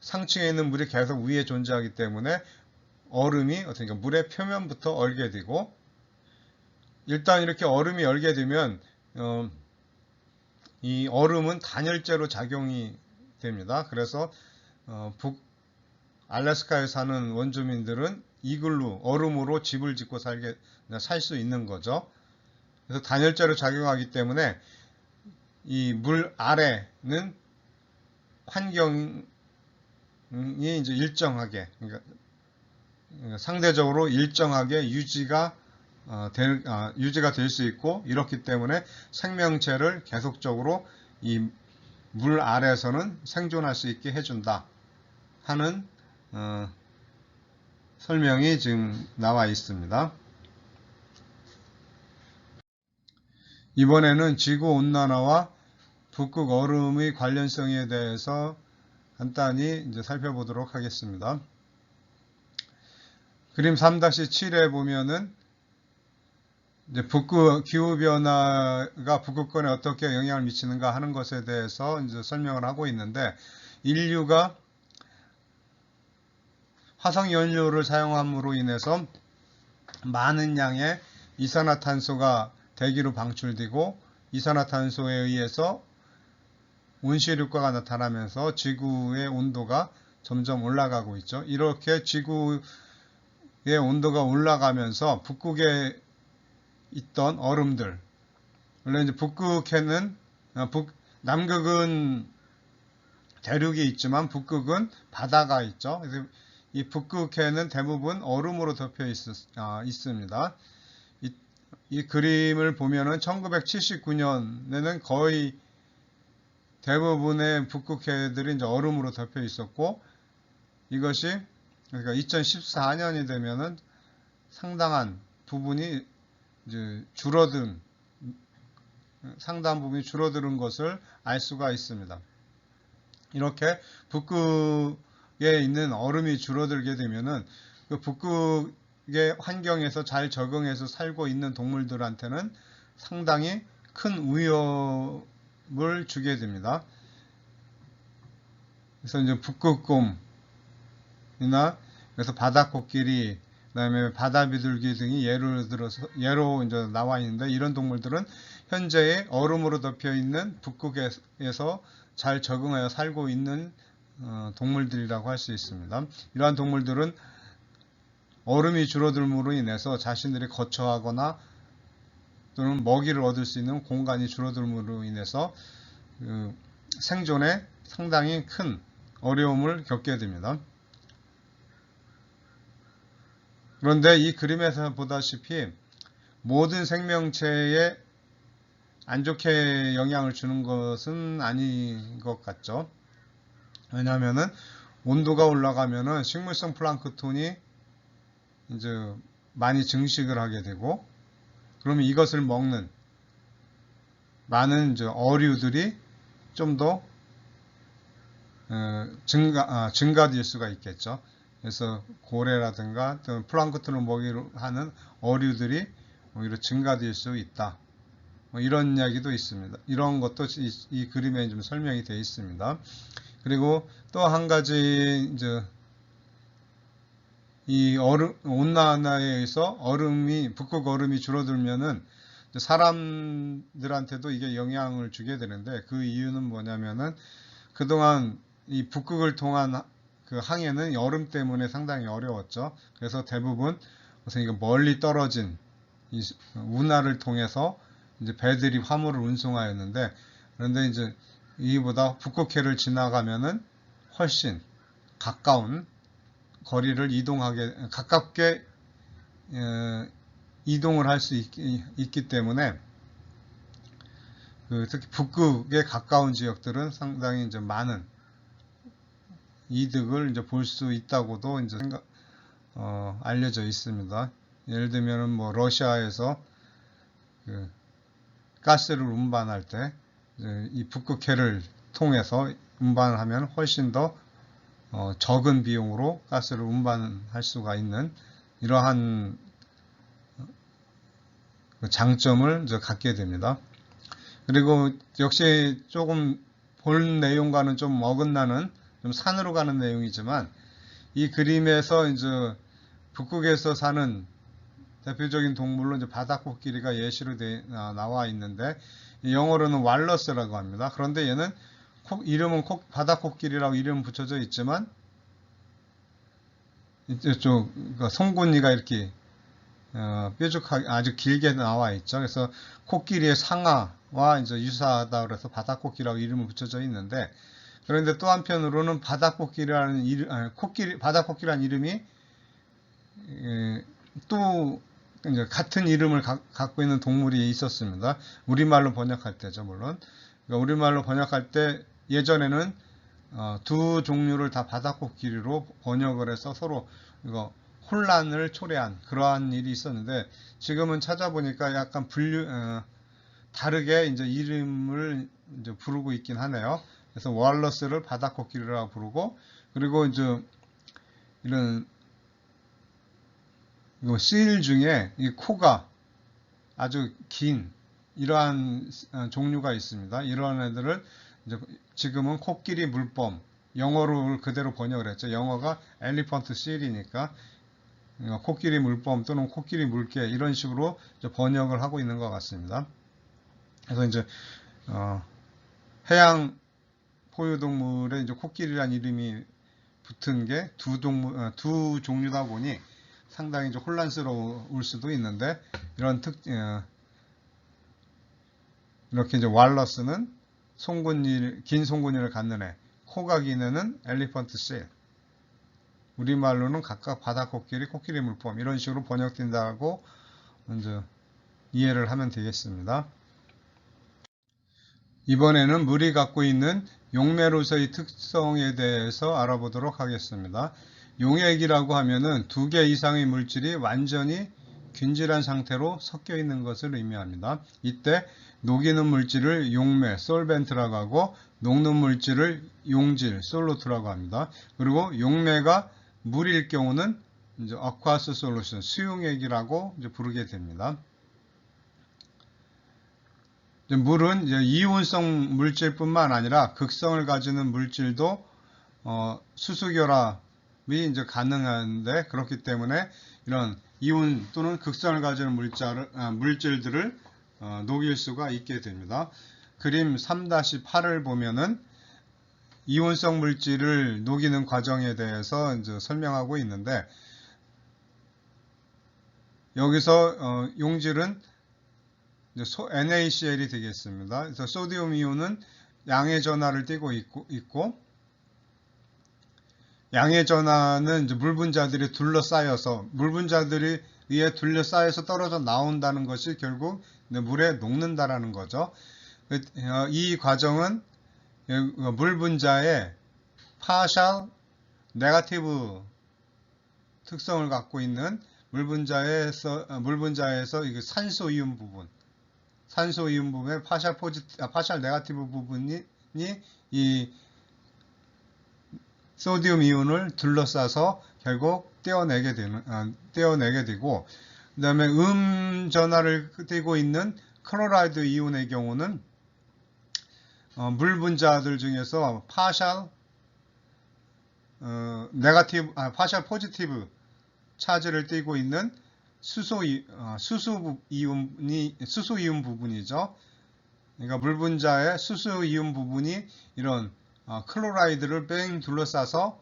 상층에 있는 물이 계속 위에 존재하기 때문에 얼음이 어떻게 물의 표면부터 얼게 되고, 일단 이렇게 얼음이 얼게 되면 이 얼음은 단열재로 작용이 됩니다. 그래서 알래스카에 사는 원주민들은 이글루, 얼음으로 집을 짓고 살 수 있는 거죠. 그래서 단열재로 작용하기 때문에 이 물 아래는 환경이 이제 일정하게, 그러니까 상대적으로 일정하게 유지가 될 수 있고, 이렇기 때문에 생명체를 계속적으로 이 물 아래에서는 생존할 수 있게 해준다 하는 설명이 지금 나와 있습니다. 이번에는 지구온난화와 북극 얼음의 관련성에 대해서 간단히 이제 살펴보도록 하겠습니다. 그림 3-7에 보면은 이제 기후변화가 북극권에 어떻게 영향을 미치는가 하는 것에 대해서 이제 설명을 하고 있는데, 인류가 화석연료를 사용함으로 인해서 많은 양의 이산화탄소가 대기로 방출되고, 이산화탄소에 의해서 온실효과가 나타나면서 지구의 온도가 점점 올라가고 있죠. 이렇게 지구의 온도가 올라가면서 북극에 있던 얼음들, 원래 이제 남극은 대륙이 있지만 북극은 바다가 있죠. 그래서 이 북극해는 대부분 얼음으로 덮여 있습니다. 이 그림을 보면은 1979년에는 거의 대부분의 북극해들이 이제 얼음으로 덮여 있었고, 이것이 그러니까 2014년이 되면은 상당한 부분이 이제 상당한 부분이 줄어드는 것을 알 수가 있습니다. 이렇게 북극에 있는 얼음이 줄어들게 되면은 그 북극의 환경에서 잘 적응해서 살고 있는 동물들한테는 상당히 큰 위협을 주게 됩니다. 그래서 이제 북극곰이나, 그래서 바다코끼리, 그다음에 바다비둘기 등이 예로 이제 나와 있는데, 이런 동물들은 현재의 얼음으로 덮여 있는 북극에서 잘 적응하여 살고 있는 동물들이라고 할 수 있습니다. 이러한 동물들은 얼음이 줄어들므로 인해서 자신들이 거처하거나 또는 먹이를 얻을 수 있는 공간이 줄어들므로 인해서 생존에 상당히 큰 어려움을 겪게 됩니다. 그런데 이 그림에서 보다시피 모든 생명체에 안 좋게 영향을 주는 것은 아닌 것 같죠. 왜냐하면은 온도가 올라가면은 식물성 플랑크톤이 이제 많이 증식을 하게 되고, 그러면 이것을 먹는 많은 이제 어류들이 좀 더 증가될 수가 있겠죠. 그래서 고래라든가 또는 플랑크톤을 먹이로 하는 어류들이 오히려 증가될 수 있다. 이런 이야기도 있습니다. 이런 것도 이 그림에 좀 설명이 되어 있습니다. 그리고 또 한 가지 이제 이 온난화에 의해서 북극 얼음이 줄어들면은 사람들한테도 이게 영향을 주게 되는데, 그 이유는 뭐냐면은 그동안 이 북극을 통한 그 항해는 얼음 때문에 상당히 어려웠죠. 그래서 대부분 우선 이거 멀리 떨어진 이 운하를 통해서 이제 배들이 화물을 운송하였는데, 그런데 이제 이보다 북극해를 지나가면은 훨씬 가까운 거리를 가깝게 이동을 할 수 있기 때문에 특히 북극에 가까운 지역들은 상당히 이제 많은 이득을 이제 볼 수 있다고도 이제 알려져 있습니다. 예를 들면은 뭐 러시아에서 가스를 운반할 때 이 북극해를 통해서 운반하면 훨씬 더 적은 비용으로 가스를 운반할 수가 있는 이러한 장점을 갖게 됩니다. 그리고 역시 조금 본 내용과는 좀 어긋나는 좀 산으로 가는 내용이지만, 이 그림에서 이제 북극에서 사는 대표적인 동물로 이제 바다코끼리가 예시로 나와 있는데, 영어로는 왈러스라고 합니다. 그런데 얘는 이름은 바다코끼리라고 이름 붙여져 있지만, 이쪽 송곳니가 이렇게 뾰족하게 아주 길게 나와 있죠. 그래서 코끼리의 상아와 이제 유사하다 그래서 바다코끼리라고 이름을 붙여져 있는데, 그런데 또 한편으로는 바다코끼리라는 바다코끼리라는 이름이 또 이제 같은 이름을 갖고 있는 동물이 있었습니다. 우리말로 번역할 때죠, 물론. 그러니까 우리말로 번역할 때 예전에는 두 종류를 다 바다코끼리로 번역을 해서 서로 이거 혼란을 초래한 그러한 일이 있었는데, 지금은 찾아보니까 약간 다르게 이제 이름을 이제 부르고 있긴 하네요. 그래서 왈러스를 바다코끼리라고 부르고, 그리고 이제 이런 실 중에 이 코가 아주 긴 이러한 종류가 있습니다. 이러한 애들을 이제 지금은 코끼리 물범, 영어로 그대로 번역을 했죠. 영어가 엘리펀트 실이니까 코끼리 물범 또는 코끼리 물개 이런 식으로 번역을 하고 있는 것 같습니다. 그래서 이제 해양 포유동물에 이제 코끼리란 이름이 붙은 게 두 종류다 보니 상당히 이제 혼란스러울 수도 있는데, 이렇게 이제 왈러스는 긴 송곳니를 갖는 애, 코가 긴 애는 엘리펀트 실, 우리말로는 각각 바다코끼리, 코끼리 물범 이런 식으로 번역된다고 이제 이해를 하면 되겠습니다. 이번에는 물이 갖고 있는 용매로서의 특성에 대해서 알아보도록 하겠습니다. 용액이라고 하면은 2개 이상의 물질이 완전히 균질한 상태로 섞여 있는 것을 의미합니다. 이때 녹이는 물질을 용매, 솔벤트라고 하고, 녹는 물질을 용질, 솔루트라고 합니다. 그리고 용매가 물일 경우는 이제 어쿠아스 솔루션, 수용액이라고 이제 부르게 됩니다. 물은 이제 이온성 물질뿐만 아니라 극성을 가지는 물질도 수소결합이 이제 가능한데, 그렇기 때문에 이런 이온 또는 극성을 가지는 물질들을 녹일 수가 있게 됩니다. 그림 3-8을 보면은 이온성 물질을 녹이는 과정에 대해서 이제 설명하고 있는데, 여기서 용질은 NaCl이 되겠습니다. 그래서 소디움 이온은 양의 전하를 띠고 있고, 양의 전하는 이제 물 분자들이 위에 둘러싸여서 떨어져 나온다는 것이 결국 물에 녹는다라는 거죠. 이 과정은 물 분자의 파셜 네거티브 특성을 갖고 있는 물 분자에서 이게 산소 이온 부분의 파셜 네거티브 부분이 이 소디움 이온을 둘러싸서 결국 떼어내게 되고, 그 다음에 전하를 띠고 있는 클로라이드 이온의 경우는 물 분자들 중에서 파셜 파셜 포지티브 차지를 띠고 있는 수소 이온 부분이죠. 그러니까 물 분자의 수소 이온 부분이 이런 클로라이드를 뺑 둘러싸서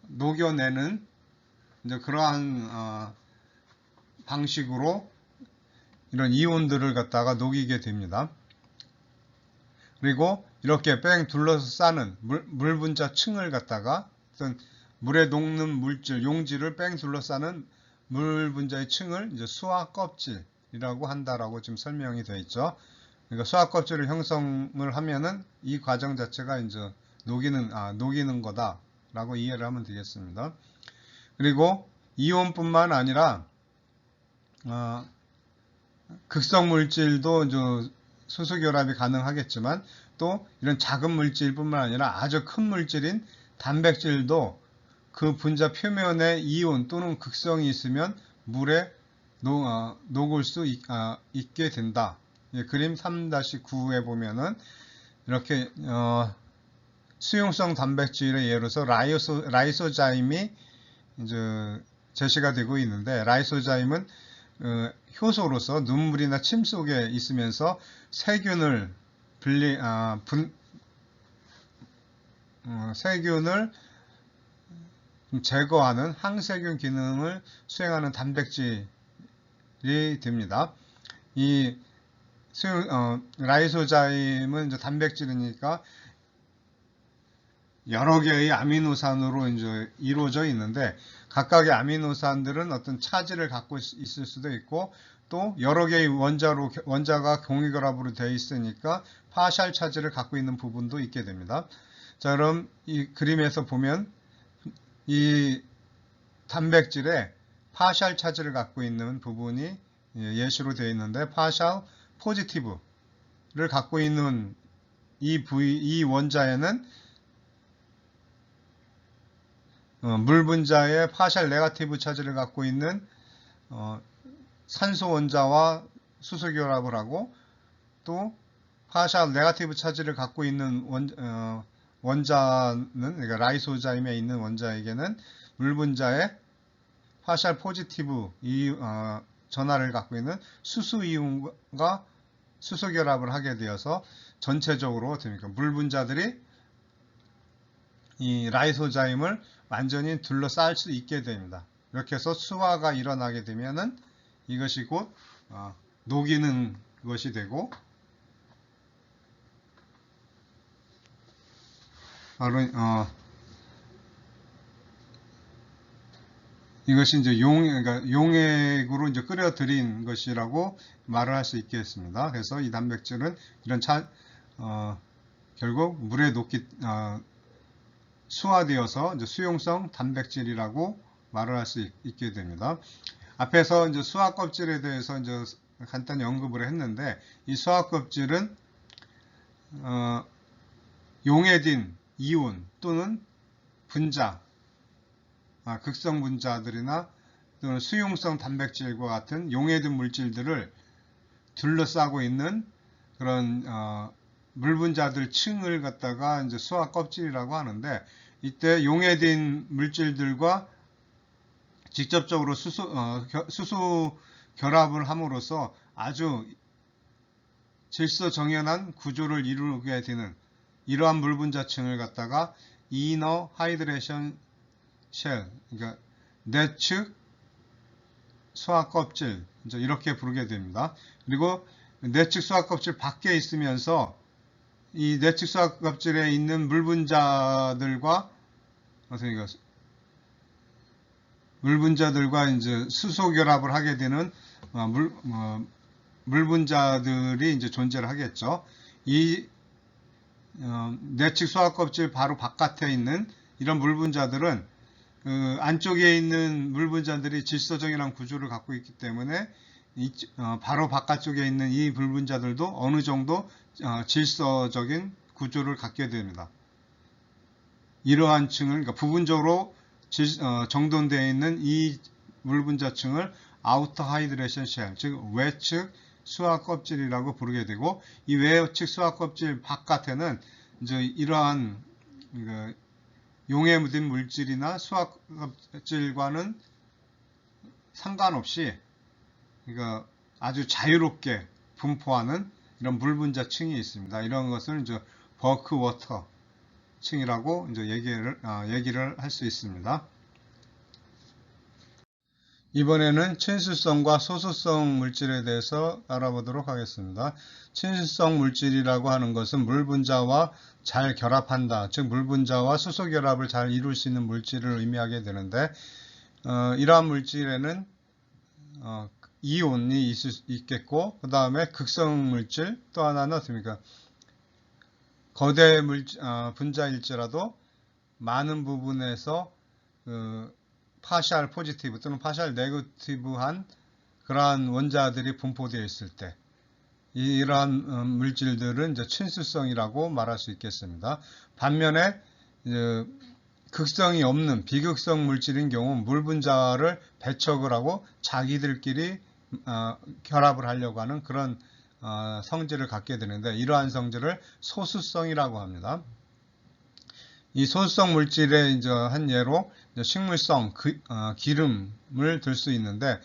녹여내는 이제 그러한 방식으로 이런 이온들을 갖다가 녹이게 됩니다. 그리고 이렇게 뺑 둘러싸는 물 분자 층을 갖다가 어떤 물에 녹는 물질, 용질을 뺑 둘러싸는 물 분자의 층을 이제 수화 껍질이라고 한다라고 지금 설명이 되어 있죠. 그러니까 수화 껍질을 형성을 하면은 이 과정 자체가 이제 녹이는 거다라고 이해를 하면 되겠습니다. 그리고 이온뿐만 아니라 극성 물질도 이제 수소 결합이 가능하겠지만 또 이런 작은 물질뿐만 아니라 아주 큰 물질인 단백질도 그 분자 표면에 이온 또는 극성이 있으면 물에 녹을 수 있게 된다. 그림 3-9에 보면은 이렇게 수용성 단백질의 예로서 라이소자임이 이제 제시가 되고 있는데, 라이소자임은 효소로서 눈물이나 침 속에 있으면서 세균을 세균을 제거하는 항세균 기능을 수행하는 단백질이 됩니다. 이 라이소자임은 이제 단백질이니까 여러 개의 아미노산으로 이제 이루어져 있는데, 각각의 아미노산들은 어떤 차지를 갖고 있을 수도 있고, 또 여러 개의 원자가 공유결합으로 되어 있으니까 파샬 차지를 갖고 있는 부분도 있게 됩니다. 자, 그럼 이 그림에서 보면 이 단백질에 파샬 차지를 갖고 있는 부분이 예시로 되어 있는데, 파샬 포지티브를 갖고 있는 이 원자에는 물 분자의 파샬 네거티브 차지를 갖고 있는 산소 원자와 수소 결합을 하고, 또 파샬 네거티브 차지를 갖고 있는 원자는, 그러니까 라이소자임에 있는 원자에게는 물 분자의 파샬 포지티브 전하를 갖고 있는 수소 이온과 수소 결합을 하게 되어서 전체적으로 됩니까? 물 분자들이 이 라이소자임을 완전히 둘러쌀 수 있게 됩니다. 이렇게 해서 수화가 일어나게 되면은 이것이 곧 녹이는 것이 되고, 바로 이것이 이제 그러니까 용액으로 이제 끓여들인 것이라고 말을 할 수 있겠습니다. 그래서 이 단백질은 이런 결국 물에 수화되어서 이제 수용성 단백질이라고 말을 할 수 있게 됩니다. 앞에서 이제 수화 껍질에 대해서 이제 간단히 언급을 했는데, 이 수화 껍질은 용해진 이온 또는 분자, 극성 분자들이나 또는 수용성 단백질과 같은 용해진 물질들을 둘러싸고 있는 그런 물 분자들 층을 갖다가 이제 수화 껍질이라고 하는데, 이때 용해진 물질들과 직접적으로 수소 결합을 함으로써 아주 질서정연한 구조를 이루게 되는 이러한 물 분자층을 갖다가 이너 하이드레이션 쉘, 그러니까 내측 수화 껍질, 이렇게 부르게 됩니다. 그리고 내측 수화 껍질 밖에 있으면서 이 내측 수화 껍질에 있는 물 분자들과 이제 수소 결합을 하게 되는 물 분자들이 이제 존재를 하겠죠. 이 내측 수화 껍질 바로 바깥에 있는 이런 물 분자들은 안쪽에 있는 물 분자들이 질서정연한 구조를 갖고 있기 때문에 바로 바깥쪽에 있는 이 물 분자들도 어느 정도 질서적인 구조를 갖게 됩니다. 이러한 층을, 그러니까 부분적으로 정돈되어 있는 이 물 분자층을 아우터 하이드레이션 쉘, 즉 외측 수화 껍질이라고 부르게 되고, 이 외측 수화 껍질 바깥에는 이제 이러한 용에 묻은 물질이나 수학질과는 상관없이 그러니까 아주 자유롭게 분포하는 이런 물 분자층이 있습니다. 이런 것을 이제 버크워터 층이라고 이제 얘기를 할 수 있습니다. 이번에는 친수성과 소수성 물질에 대해서 알아보도록 하겠습니다. 친수성 물질이라고 하는 것은 물 분자와 잘 결합한다. 즉 물 분자와 수소 결합을 잘 이룰 수 있는 물질을 의미하게 되는데 이러한 물질에는 이온이 있겠고 그 다음에 극성 물질 또 하나는 어떻습니까? 거대 분자일지라도 많은 부분에서 파셜 포지티브 또는 파셜 네거티브한 그러한 원자들이 분포되어 있을 때 이러한 물질들은 이제 친수성이라고 말할 수 있겠습니다. 반면에 극성이 없는 비극성 물질인 경우 물 분자를 배척을 하고 자기들끼리 결합을 하려고 하는 그런 성질을 갖게 되는데 이러한 성질을 소수성이라고 합니다. 이 소수성 물질의 이제 한 예로 식물성 기름을 들 수 있는데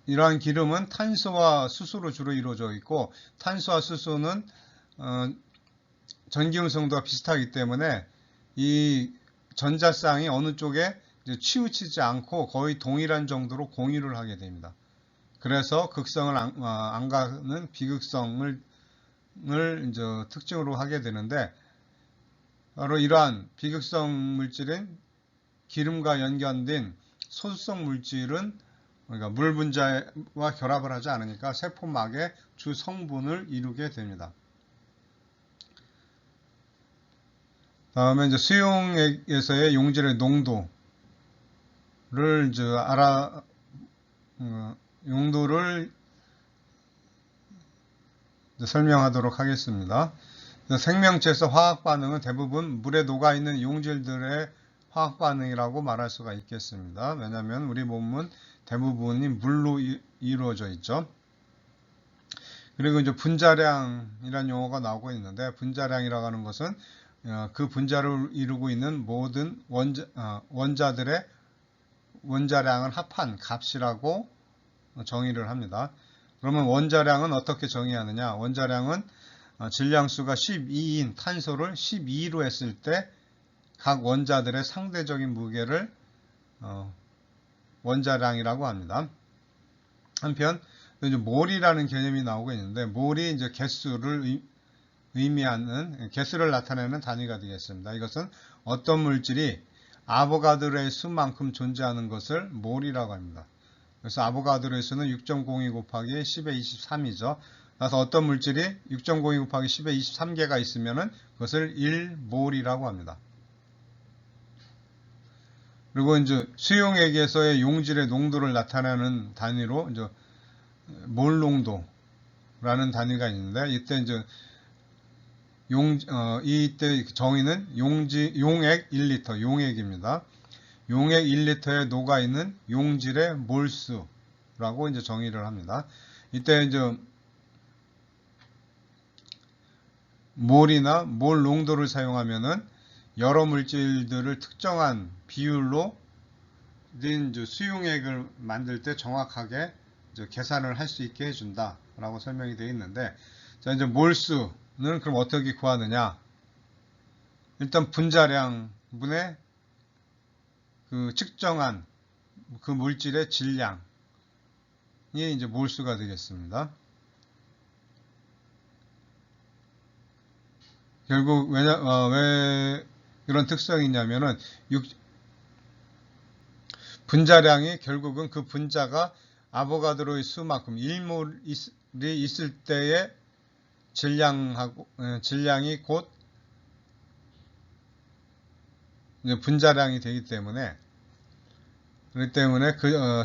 이러한 기름은 탄소와 수소로 주로 이루어져 있고 탄소와 수소는 전기운송도가 비슷하기 때문에 이 전자쌍이 어느 쪽에 치우치지 않고 거의 동일한 정도로 공유를 하게 됩니다. 그래서 극성을 안 가는 비극성을 이제 특징으로 하게 되는데 바로 이러한 비극성 물질인 기름과 연결된 소수성 물질은 그러니까 물 분자와 결합을 하지 않으니까 세포막의 주 성분을 이루게 됩니다. 다음에 이제 수용액에서의 용질의 농도를 이제 용도를 설명하도록 하겠습니다. 생명체에서 화학 반응은 대부분 물에 녹아 있는 용질들의 화학 반응이라고 말할 수가 있겠습니다. 왜냐하면 우리 몸은 대부분이 물로 이루어져 있죠. 그리고 이제 분자량이라는 용어가 나오고 있는데 분자량이라고 하는 것은 그 분자를 이루고 있는 모든 원자들의 원자량을 합한 값이라고 정의를 합니다. 그러면 원자량은 어떻게 정의하느냐? 원자량은 질량수가 12인 탄소를 12로 했을 때 각 원자들의 상대적인 무게를 원자량이라고 합니다. 한편 이제 몰이라는 개념이 나오고 있는데 몰이 이제 개수를 의미하는 개수를 나타내는 단위가 되겠습니다. 이것은 어떤 물질이 아보가드로의 수만큼 존재하는 것을 몰이라고 합니다. 그래서 아보가드로의 수는 6.02 곱하기 10의 23이죠. 그래서 어떤 물질이 6.02 곱하기 10의 23개가 있으면 그것을 1몰이라고 합니다. 그리고 이제 수용액에서의 용질의 농도를 나타내는 단위로 이제 몰 농도라는 단위가 있는데 이때 이제 이때 정의는 용액 1리터 용액입니다. 용액 1리터에 녹아 있는 용질의 몰수라고 이제 정의를 합니다. 이때 이제 몰이나 몰 농도를 사용하면은 여러 물질들을 특정한 비율로 이제 수용액을 만들 때 정확하게 이제 계산을 할 수 있게 해준다라고 설명이 되어 있는데, 자 이제 몰수는 그럼 어떻게 구하느냐? 일단 분자량분의 그 측정한 그 물질의 질량이 이제 몰수가 되겠습니다. 결국 왜 이런 특성이 있냐면은 분자량이 결국은 그 분자가 아보가드로의 수만큼 1몰이 있을 때의 질량이 곧 분자량이 되기 때문에 그렇기 때문에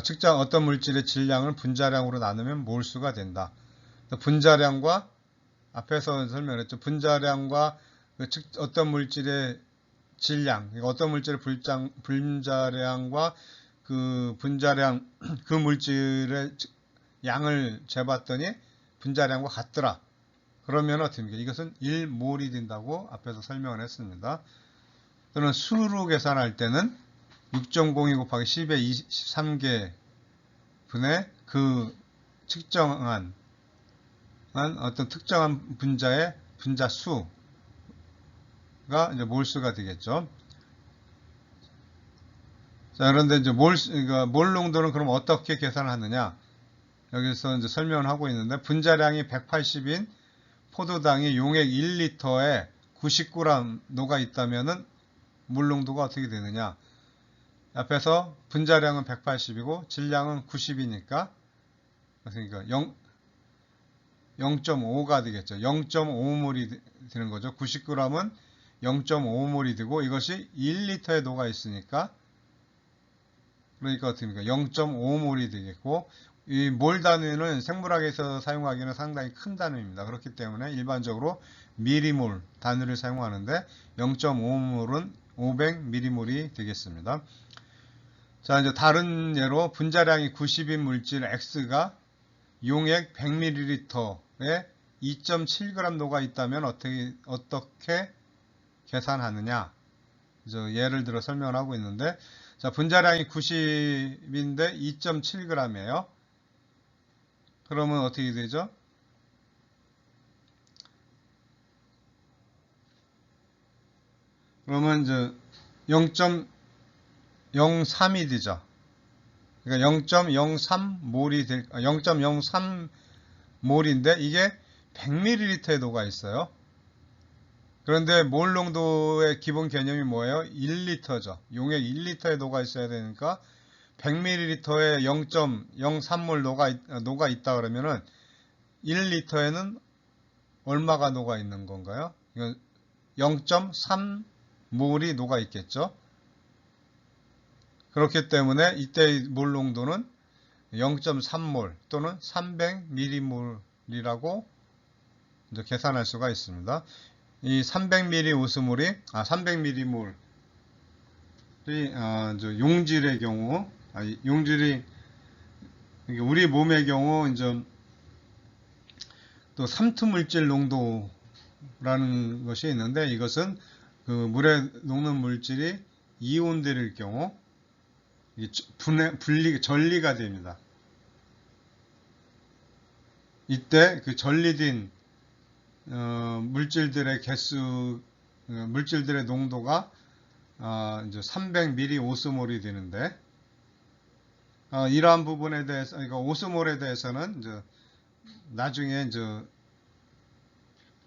측정 어떤 물질의 질량을 분자량으로 나누면 몰수가 된다. 분자량과 앞에서 설명했죠. 분자량과 어떤 물질의 질량, 어떤 물질의 분자량과 그 분자량, 그 물질의 양을 재봤더니 분자량과 같더라. 그러면 어떻게 됩니까? 이것은 1몰이 된다고 앞에서 설명을 했습니다. 또는 수로 계산할 때는 6.02 곱하기 10의 23개 분의 그 측정한 어떤 특정한 분자의 분자 수가 이제 몰수가 되겠죠. 자, 그런데 이제 그러니까 몰 농도는 그럼 어떻게 계산을 하느냐? 여기서 이제 설명을 하고 있는데, 분자량이 180인 포도당이 용액 1리터에 99g 녹아 있다면은 물 농도가 어떻게 되느냐? 앞에서 분자량은 180이고 질량은 90이니까 그러니까 0.5가 되겠죠. 0.5몰이 되는 거죠. 90g은 0.5몰이 되고 이것이 1리터에 녹아 있으니까 그러니까 어떻게 됩니까? 0.5몰이 되겠고 이 몰 단위는 생물학에서 사용하기는 상당히 큰 단위입니다. 그렇기 때문에 일반적으로 미리몰 단위를 사용하는데 0.5몰은 500mm몰이 되겠습니다. 자, 이제 다른 예로 분자량이 90인 물질 X가 용액 100ml에 2.7g 녹아 있다면 어떻게 계산하느냐? 예를 들어 설명을 하고 있는데, 자, 분자량이 90인데 2.7g이에요. 그러면 어떻게 되죠? 그러면 이제 0.03이 되죠. 그러니까 0.03몰이 0.03몰인데 이게 100ml에 녹아 있어요. 그런데 몰 농도의 기본 개념이 뭐예요? 1리터죠. 용액 1리터에 녹아 있어야 되니까 100ml에 0.03몰 녹아 있다 그러면은 1리터에는 얼마가 녹아 있는 건가요? 0.3몰이 녹아 있겠죠. 그렇기 때문에 이때의 몰 농도는 0.3몰 또는 300ml몰이라고 이제 계산할 수가 있습니다. 이 300ml 오스몰이 300ml몰이 용질의 경우 용질이 우리 몸의 경우 이제 또 삼투물질 농도라는 것이 있는데 이것은 그 물에 녹는 물질이 이온들일 경우 전리가 됩니다. 이때 그 전리된 물질들의 개수, 물질들의 농도가 이제 300ml 오스몰이 되는데 이러한 부분에 대해서, 그러니까 오스몰에 대해서는 이제 나중에 이제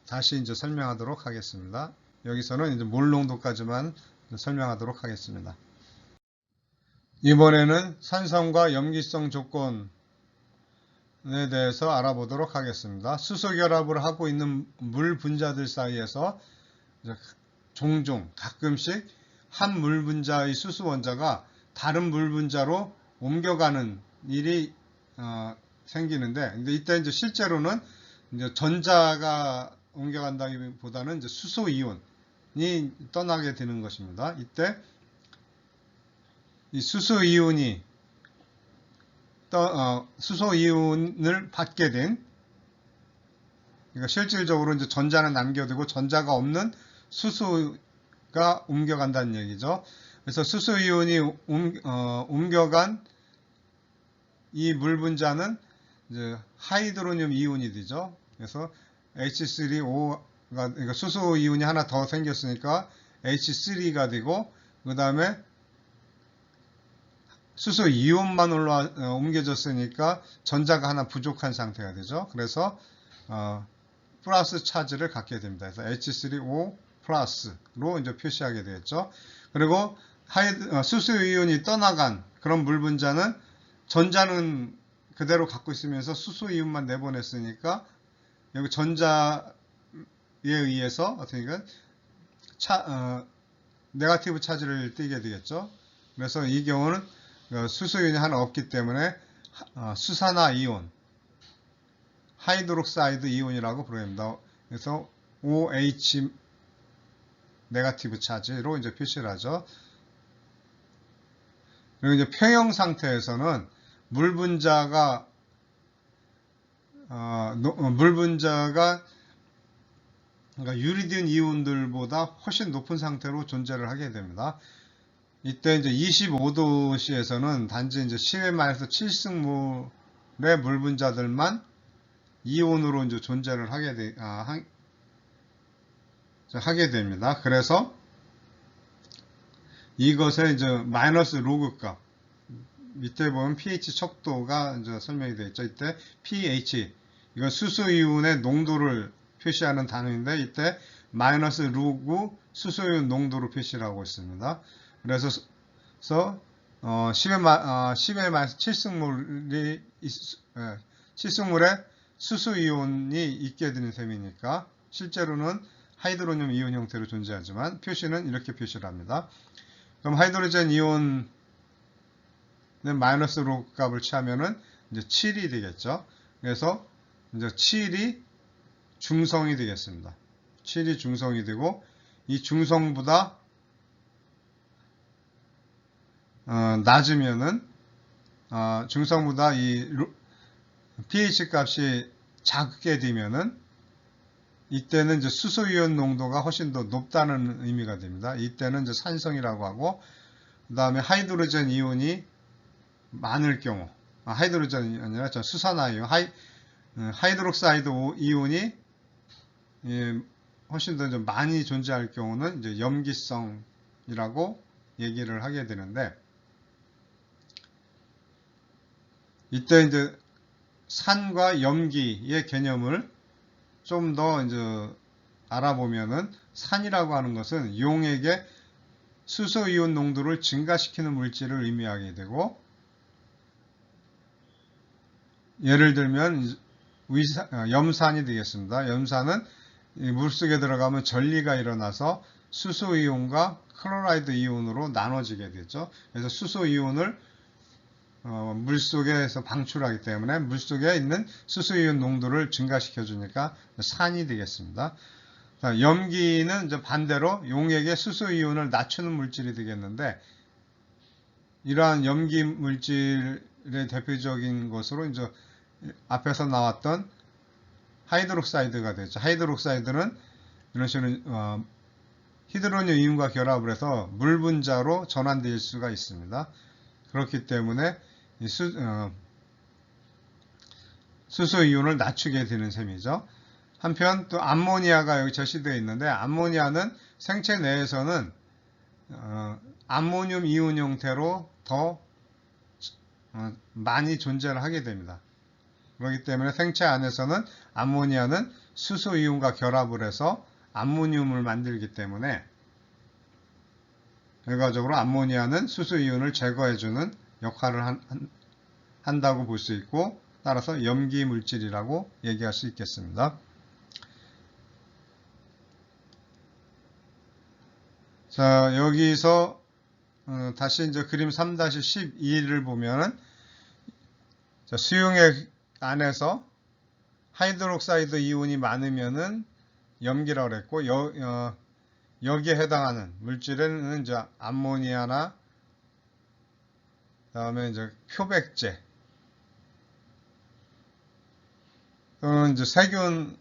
다시 이제 설명하도록 하겠습니다. 여기서는 이제 몰 농도까지만 설명하도록 하겠습니다. 이번에는 산성과 염기성 조건에 대해서 알아보도록 하겠습니다. 수소 결합을 하고 있는 물 분자들 사이에서 종종 가끔씩 한 물 분자의 수소 원자가 다른 물 분자로 옮겨가는 일이 생기는데, 근데 이때 이제 실제로는 이제 전자가 옮겨간다기보다는 이제 수소 이온이 떠나게 되는 것입니다. 이때 이 수소 이온이 수소 이온을 받게 된, 그러니까 실질적으로 이제 전자는 남겨두고 전자가 없는 수소가 옮겨간다는 얘기죠. 그래서 수소 이온이 옮겨간 이 물 분자는 이제 하이드로늄 이온이 되죠. 그래서 H3O가, 그러니까 수소 이온이 하나 더 생겼으니까 H3가 되고, 그 다음에 수소 이온만 옮겨졌으니까 전자가 하나 부족한 상태가 되죠. 그래서 플러스 차지를 갖게 됩니다. 그래서 H3O 플러스로 이제 표시하게 되겠죠. 그리고 수소 이온이 떠나간 그런 물 분자는 전자는 그대로 갖고 있으면서 수소 이온만 내보냈으니까 여기 전자에 의해서 어떻게 네거티브 차지를 띠게 되겠죠. 그래서 이 경우는 수소 이온이 하나 없기 때문에 수산화 이온, 하이드록사이드 이온이라고 부릅니다. 그래서 OH 네거티브 차지로 이제 표시를 하죠. 그리고 이제 평형 상태에서는 물 분자가 그러니까 유리딘 이온들보다 훨씬 높은 상태로 존재를 하게 됩니다. 이때 이제 25도씨에서는 단지 이제 10-7승물의 물 분자들만 이온으로 이제 존재를 하게 됩니다. 그래서 이것의 이제 마이너스 로그 값, 밑에 보면 pH 척도가 이제 설명이 되어 있죠. 이때 pH, 이건 수소이온의 농도를 표시하는 단위인데, 이때 마이너스 로그 수소이온 농도로 표시를 하고 있습니다. 그래서 10의 7승물에 수소이온이 있게 되는 셈이니까, 실제로는 하이드로늄 이온 형태로 존재하지만 표시는 이렇게 표시를 합니다. 그럼 하이드로젠 이온의 마이너스 로그 값을 취하면은 이제 7이 되겠죠. 그래서 이제 7이 중성이 되겠습니다. 7이 중성이 되고, 이 중성보다 낮으면은 중성보다 이 pH 값이 작게 되면은 이때는 이제 수소이온 농도가 훨씬 더 높다는 의미가 됩니다. 이때는 이제 산성이라고 하고, 그 다음에 하이드로젠 이온이 많을 경우, 하이드로젠이 아니라 수산화이온, 하이드록사이드 이온이 훨씬 더 많이 존재할 경우는 이제 염기성이라고 얘기를 하게 되는데, 이때 이제 산과 염기의 개념을 좀 더 이제 알아보면은, 산이라고 하는 것은 용액의 수소이온 농도를 증가시키는 물질을 의미하게 되고, 예를 들면 염산이 되겠습니다. 염산은 물속에 들어가면 전리가 일어나서 수소이온과 클로라이드 이온으로 나눠지게 되죠. 그래서 수소이온을 물속에서 방출하기 때문에 물속에 있는 수소이온 농도를 증가시켜 주니까 산이 되겠습니다. 자, 염기는 이제 반대로 용액의 수소이온을 낮추는 물질이 되겠는데, 이러한 염기 물질의 대표적인 것으로 이제 앞에서 나왔던 하이드록사이드가 되죠. 하이드록사이드는 이런 식으로 히드로늄 이온과 결합을 해서 물 분자로 전환될 수가 있습니다. 그렇기 때문에 수소이온을 낮추게 되는 셈이죠. 한편 또 암모니아가 여기 제시되어 있는데, 암모니아는 생체 내에서는 암모늄 이온 형태로 더 많이 존재를 하게 됩니다. 그렇기 때문에 생체 안에서는 암모니아는 수소이온과 결합을 해서 암모늄을 만들기 때문에, 결과적으로 암모니아는 수소이온을 제거해주는 역할을 한다고 볼 수 있고, 따라서 염기 물질이라고 얘기할 수 있겠습니다. 자, 여기서 다시 이제 그림 3-12를 보면은, 수용액 안에서 하이드록사이드 이온이 많으면은 염기라고 그랬고, 여기에 해당하는 물질은 이제 암모니아나, 그다음에 이제 표백제 또는 이제 세균을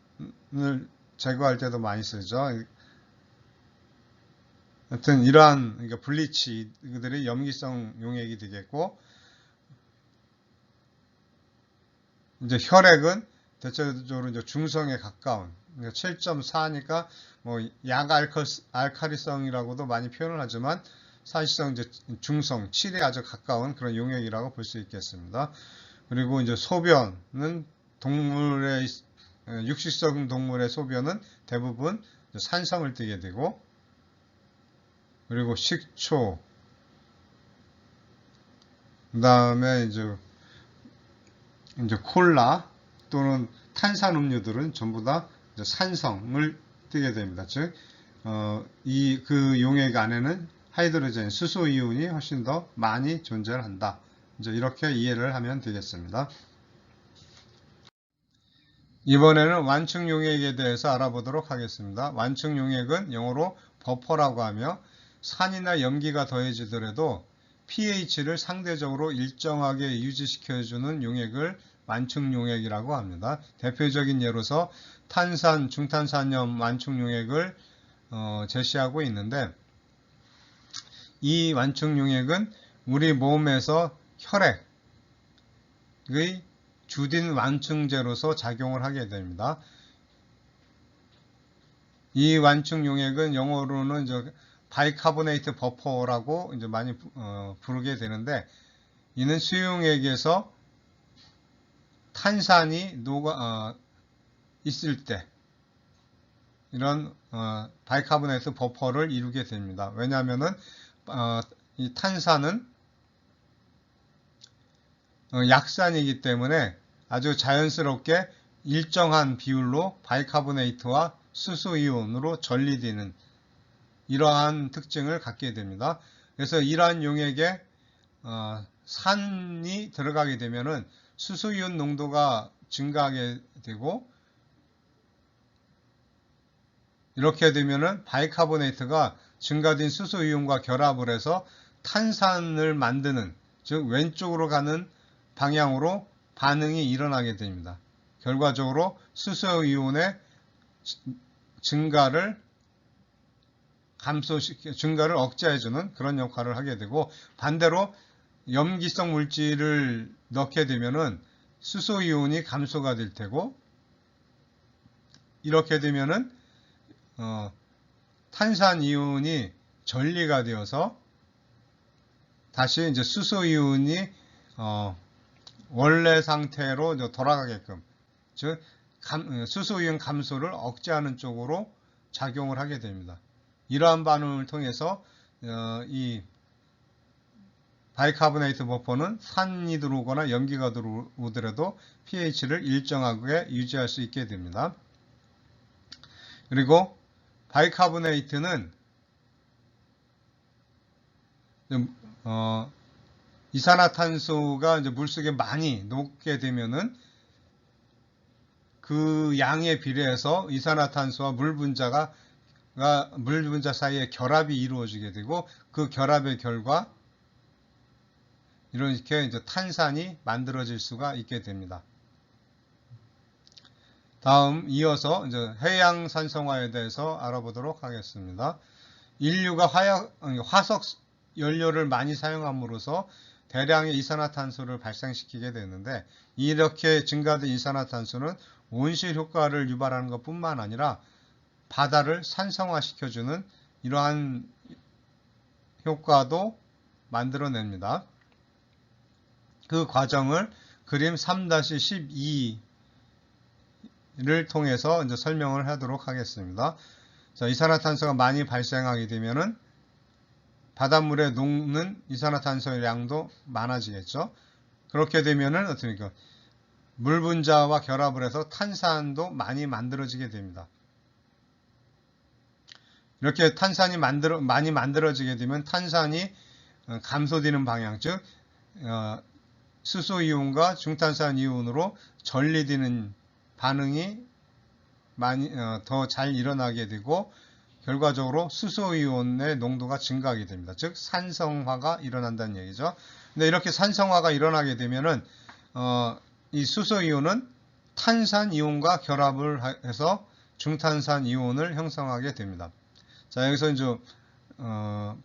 제거할 때도 많이 쓰죠. 하여튼 이러한, 그러니까 블리치, 이들이 염기성 용액이 되겠고, 이제 혈액은 대체적으로 이제 중성에 가까운, 그러니까 7.4니까 뭐 약알칼리성이라고도 많이 표현을 하지만, 사실상 이제 중성, 7에 아주 가까운 그런 용액이라고 볼 수 있겠습니다. 그리고 이제 소변은 육식성 동물의 소변은 대부분 산성을 띠게 되고, 그리고 식초, 그 다음에 이제 콜라 또는 탄산음료들은 전부 다 산성을 띠게 됩니다. 즉, 그 용액 안에는 하이드로젠, 수소이온이 훨씬 더 많이 존재를 한다. 이제 이렇게 이해를 하면 되겠습니다. 이번에는 완충 용액에 대해서 알아보도록 하겠습니다. 완충 용액은 영어로 버퍼라고 하며, 산이나 염기가 더해지더라도 pH를 상대적으로 일정하게 유지시켜주는 용액을 완충용액이라고 합니다. 대표적인 예로서 탄산, 중탄산염 완충용액을 제시하고 있는데, 이 완충용액은 우리 몸에서 혈액의 주된 완충제로서 작용을 하게 됩니다. 이 완충용액은 영어로는 바이카보네이트 버퍼라고 이제 많이 부르게 되는데, 이는 수용액에서 탄산이 있을 때 이런 바이카보네이트 버퍼를 이루게 됩니다. 왜냐하면은 이 탄산은 약산이기 때문에 아주 자연스럽게 일정한 비율로 바이카보네이트와 수소이온으로 전리되는 이러한 특징을 갖게 됩니다. 그래서 이러한 용액에 산이 들어가게 되면은 수소이온 농도가 증가하게 되고, 이렇게 되면은 바이카보네이트가 증가된 수소이온과 결합을 해서 탄산을 만드는, 즉 왼쪽으로 가는 방향으로 반응이 일어나게 됩니다. 결과적으로 수소이온의 증가를 억제해주는 그런 역할을 하게 되고, 반대로 염기성 물질을 넣게 되면은 수소이온이 감소가 될 테고, 이렇게 되면은 탄산이온이 전리가 되어서 다시 이제 수소이온이 원래 상태로 돌아가게끔, 즉 수소이온 감소를 억제하는 쪽으로 작용을 하게 됩니다. 이러한 반응을 통해서 이 바이카보네이트 버퍼는 산이 들어오거나 염기가 들어오더라도 pH를 일정하게 유지할 수 있게 됩니다. 그리고 바이카보네이트는 이산화탄소가 이제 물속에 많이 녹게 되면은 그 양에 비례해서 이산화탄소와 물 분자 사이에 결합이 이루어지게 되고, 그 결합의 결과 이렇게 이제 탄산이 만들어질 수가 있게 됩니다. 다음 이어서 이제 해양 산성화에 대해서 알아보도록 하겠습니다. 인류가 화석 연료를 많이 사용함으로써 대량의 이산화탄소를 발생시키게 되는데, 이렇게 증가된 이산화탄소는 온실 효과를 유발하는 것뿐만 아니라 바다를 산성화시켜주는 이러한 효과도 만들어냅니다. 그 과정을 그림 3-12를 통해서 이제 설명을 하도록 하겠습니다. 자, 이산화탄소가 많이 발생하게 되면은 바닷물에 녹는 이산화탄소의 양도 많아지겠죠. 그렇게 되면은 어떻습니까? 물 분자와 결합을 해서 탄산도 많이 만들어지게 됩니다. 이렇게 탄산이 많이 만들어지게 되면 탄산이 감소되는 방향, 즉 수소이온과 중탄산이온으로 전리되는 반응이 더 잘 일어나게 되고, 결과적으로 수소이온의 농도가 증가하게 됩니다. 즉 산성화가 일어난다는 얘기죠. 근데 이렇게 산성화가 일어나게 되면은 이 수소이온은 탄산이온과 결합을 해서 중탄산이온을 형성하게 됩니다. 자, 여기서 이제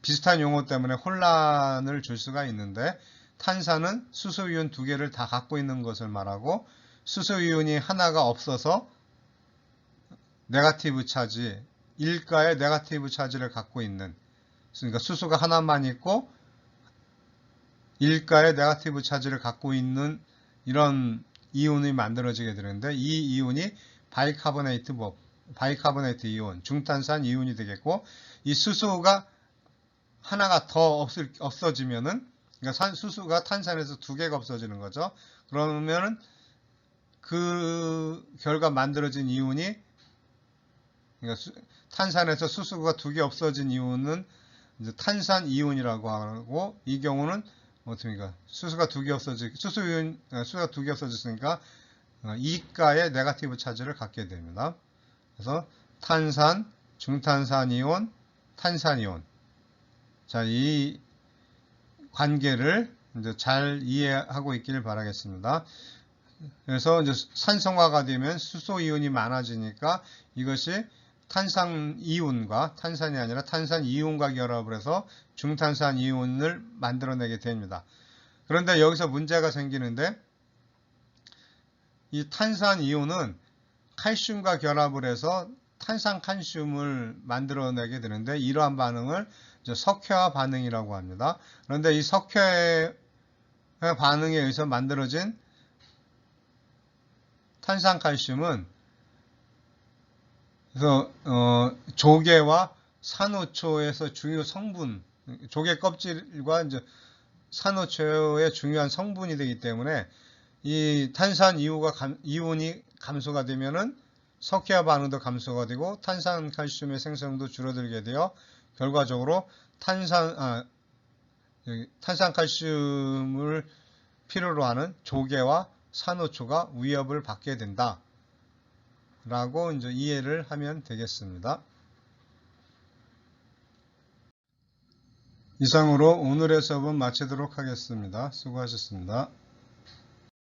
비슷한 용어 때문에 혼란을 줄 수가 있는데, 탄산은 수소이온 2개를 다 갖고 있는 것을 말하고, 수소이온이 하나가 없어서 네거티브 차지, 일가의 네거티브 차지를 갖고 있는, 그러니까 수소가 하나만 있고 일가의 네거티브 차지를 갖고 있는 이런 이온이 만들어지게 되는데, 이 이온이 바이카보네이트 이온, 중탄산 이온이 되겠고, 이 수소가 하나가 더 없어지면은, 그러니까 수소가 탄산에서 2개가 없어지는 거죠. 그러면은 그 결과 만들어진 이온이, 그러니까 탄산에서 수소가 2개 없어진 이온은 이제 탄산 이온이라고 하고, 이 경우는 어떻습니까? 수소가 2개 없어졌으니까 이가의 네거티브 차지를 갖게 됩니다. 그래서 탄산, 중탄산이온, 탄산이온. 자, 이 관계를 이제 잘 이해하고 있기를 바라겠습니다. 그래서 이제 산성화가 되면 수소 이온이 많아지니까 이것이 탄산 이온과 탄산이 아니라 탄산 이온과 결합을 해서 중탄산 이온을 만들어내게 됩니다. 그런데 여기서 문제가 생기는데 이 탄산 이온은 칼슘과 결합을 해서 탄산칼슘을 만들어내게 되는데 이러한 반응을 석회화 반응이라고 합니다. 그런데 이 석회화 반응에 의해서 만들어진 탄산칼슘은 그래서 조개와 산호초에서 중요 성분, 조개 껍질과 이제 산호초의 중요한 성분이 되기 때문에 이 탄산 이온이 감소가 되면은 석회화 반응도 감소가 되고 탄산칼슘의 생성도 줄어들게 되어 결과적으로 탄산칼슘을 필요로 하는 조개와 산호초가 위협을 받게 된다. 라고 이제 이해를 하면 되겠습니다. 이상으로 오늘의 수업은 마치도록 하겠습니다. 수고하셨습니다.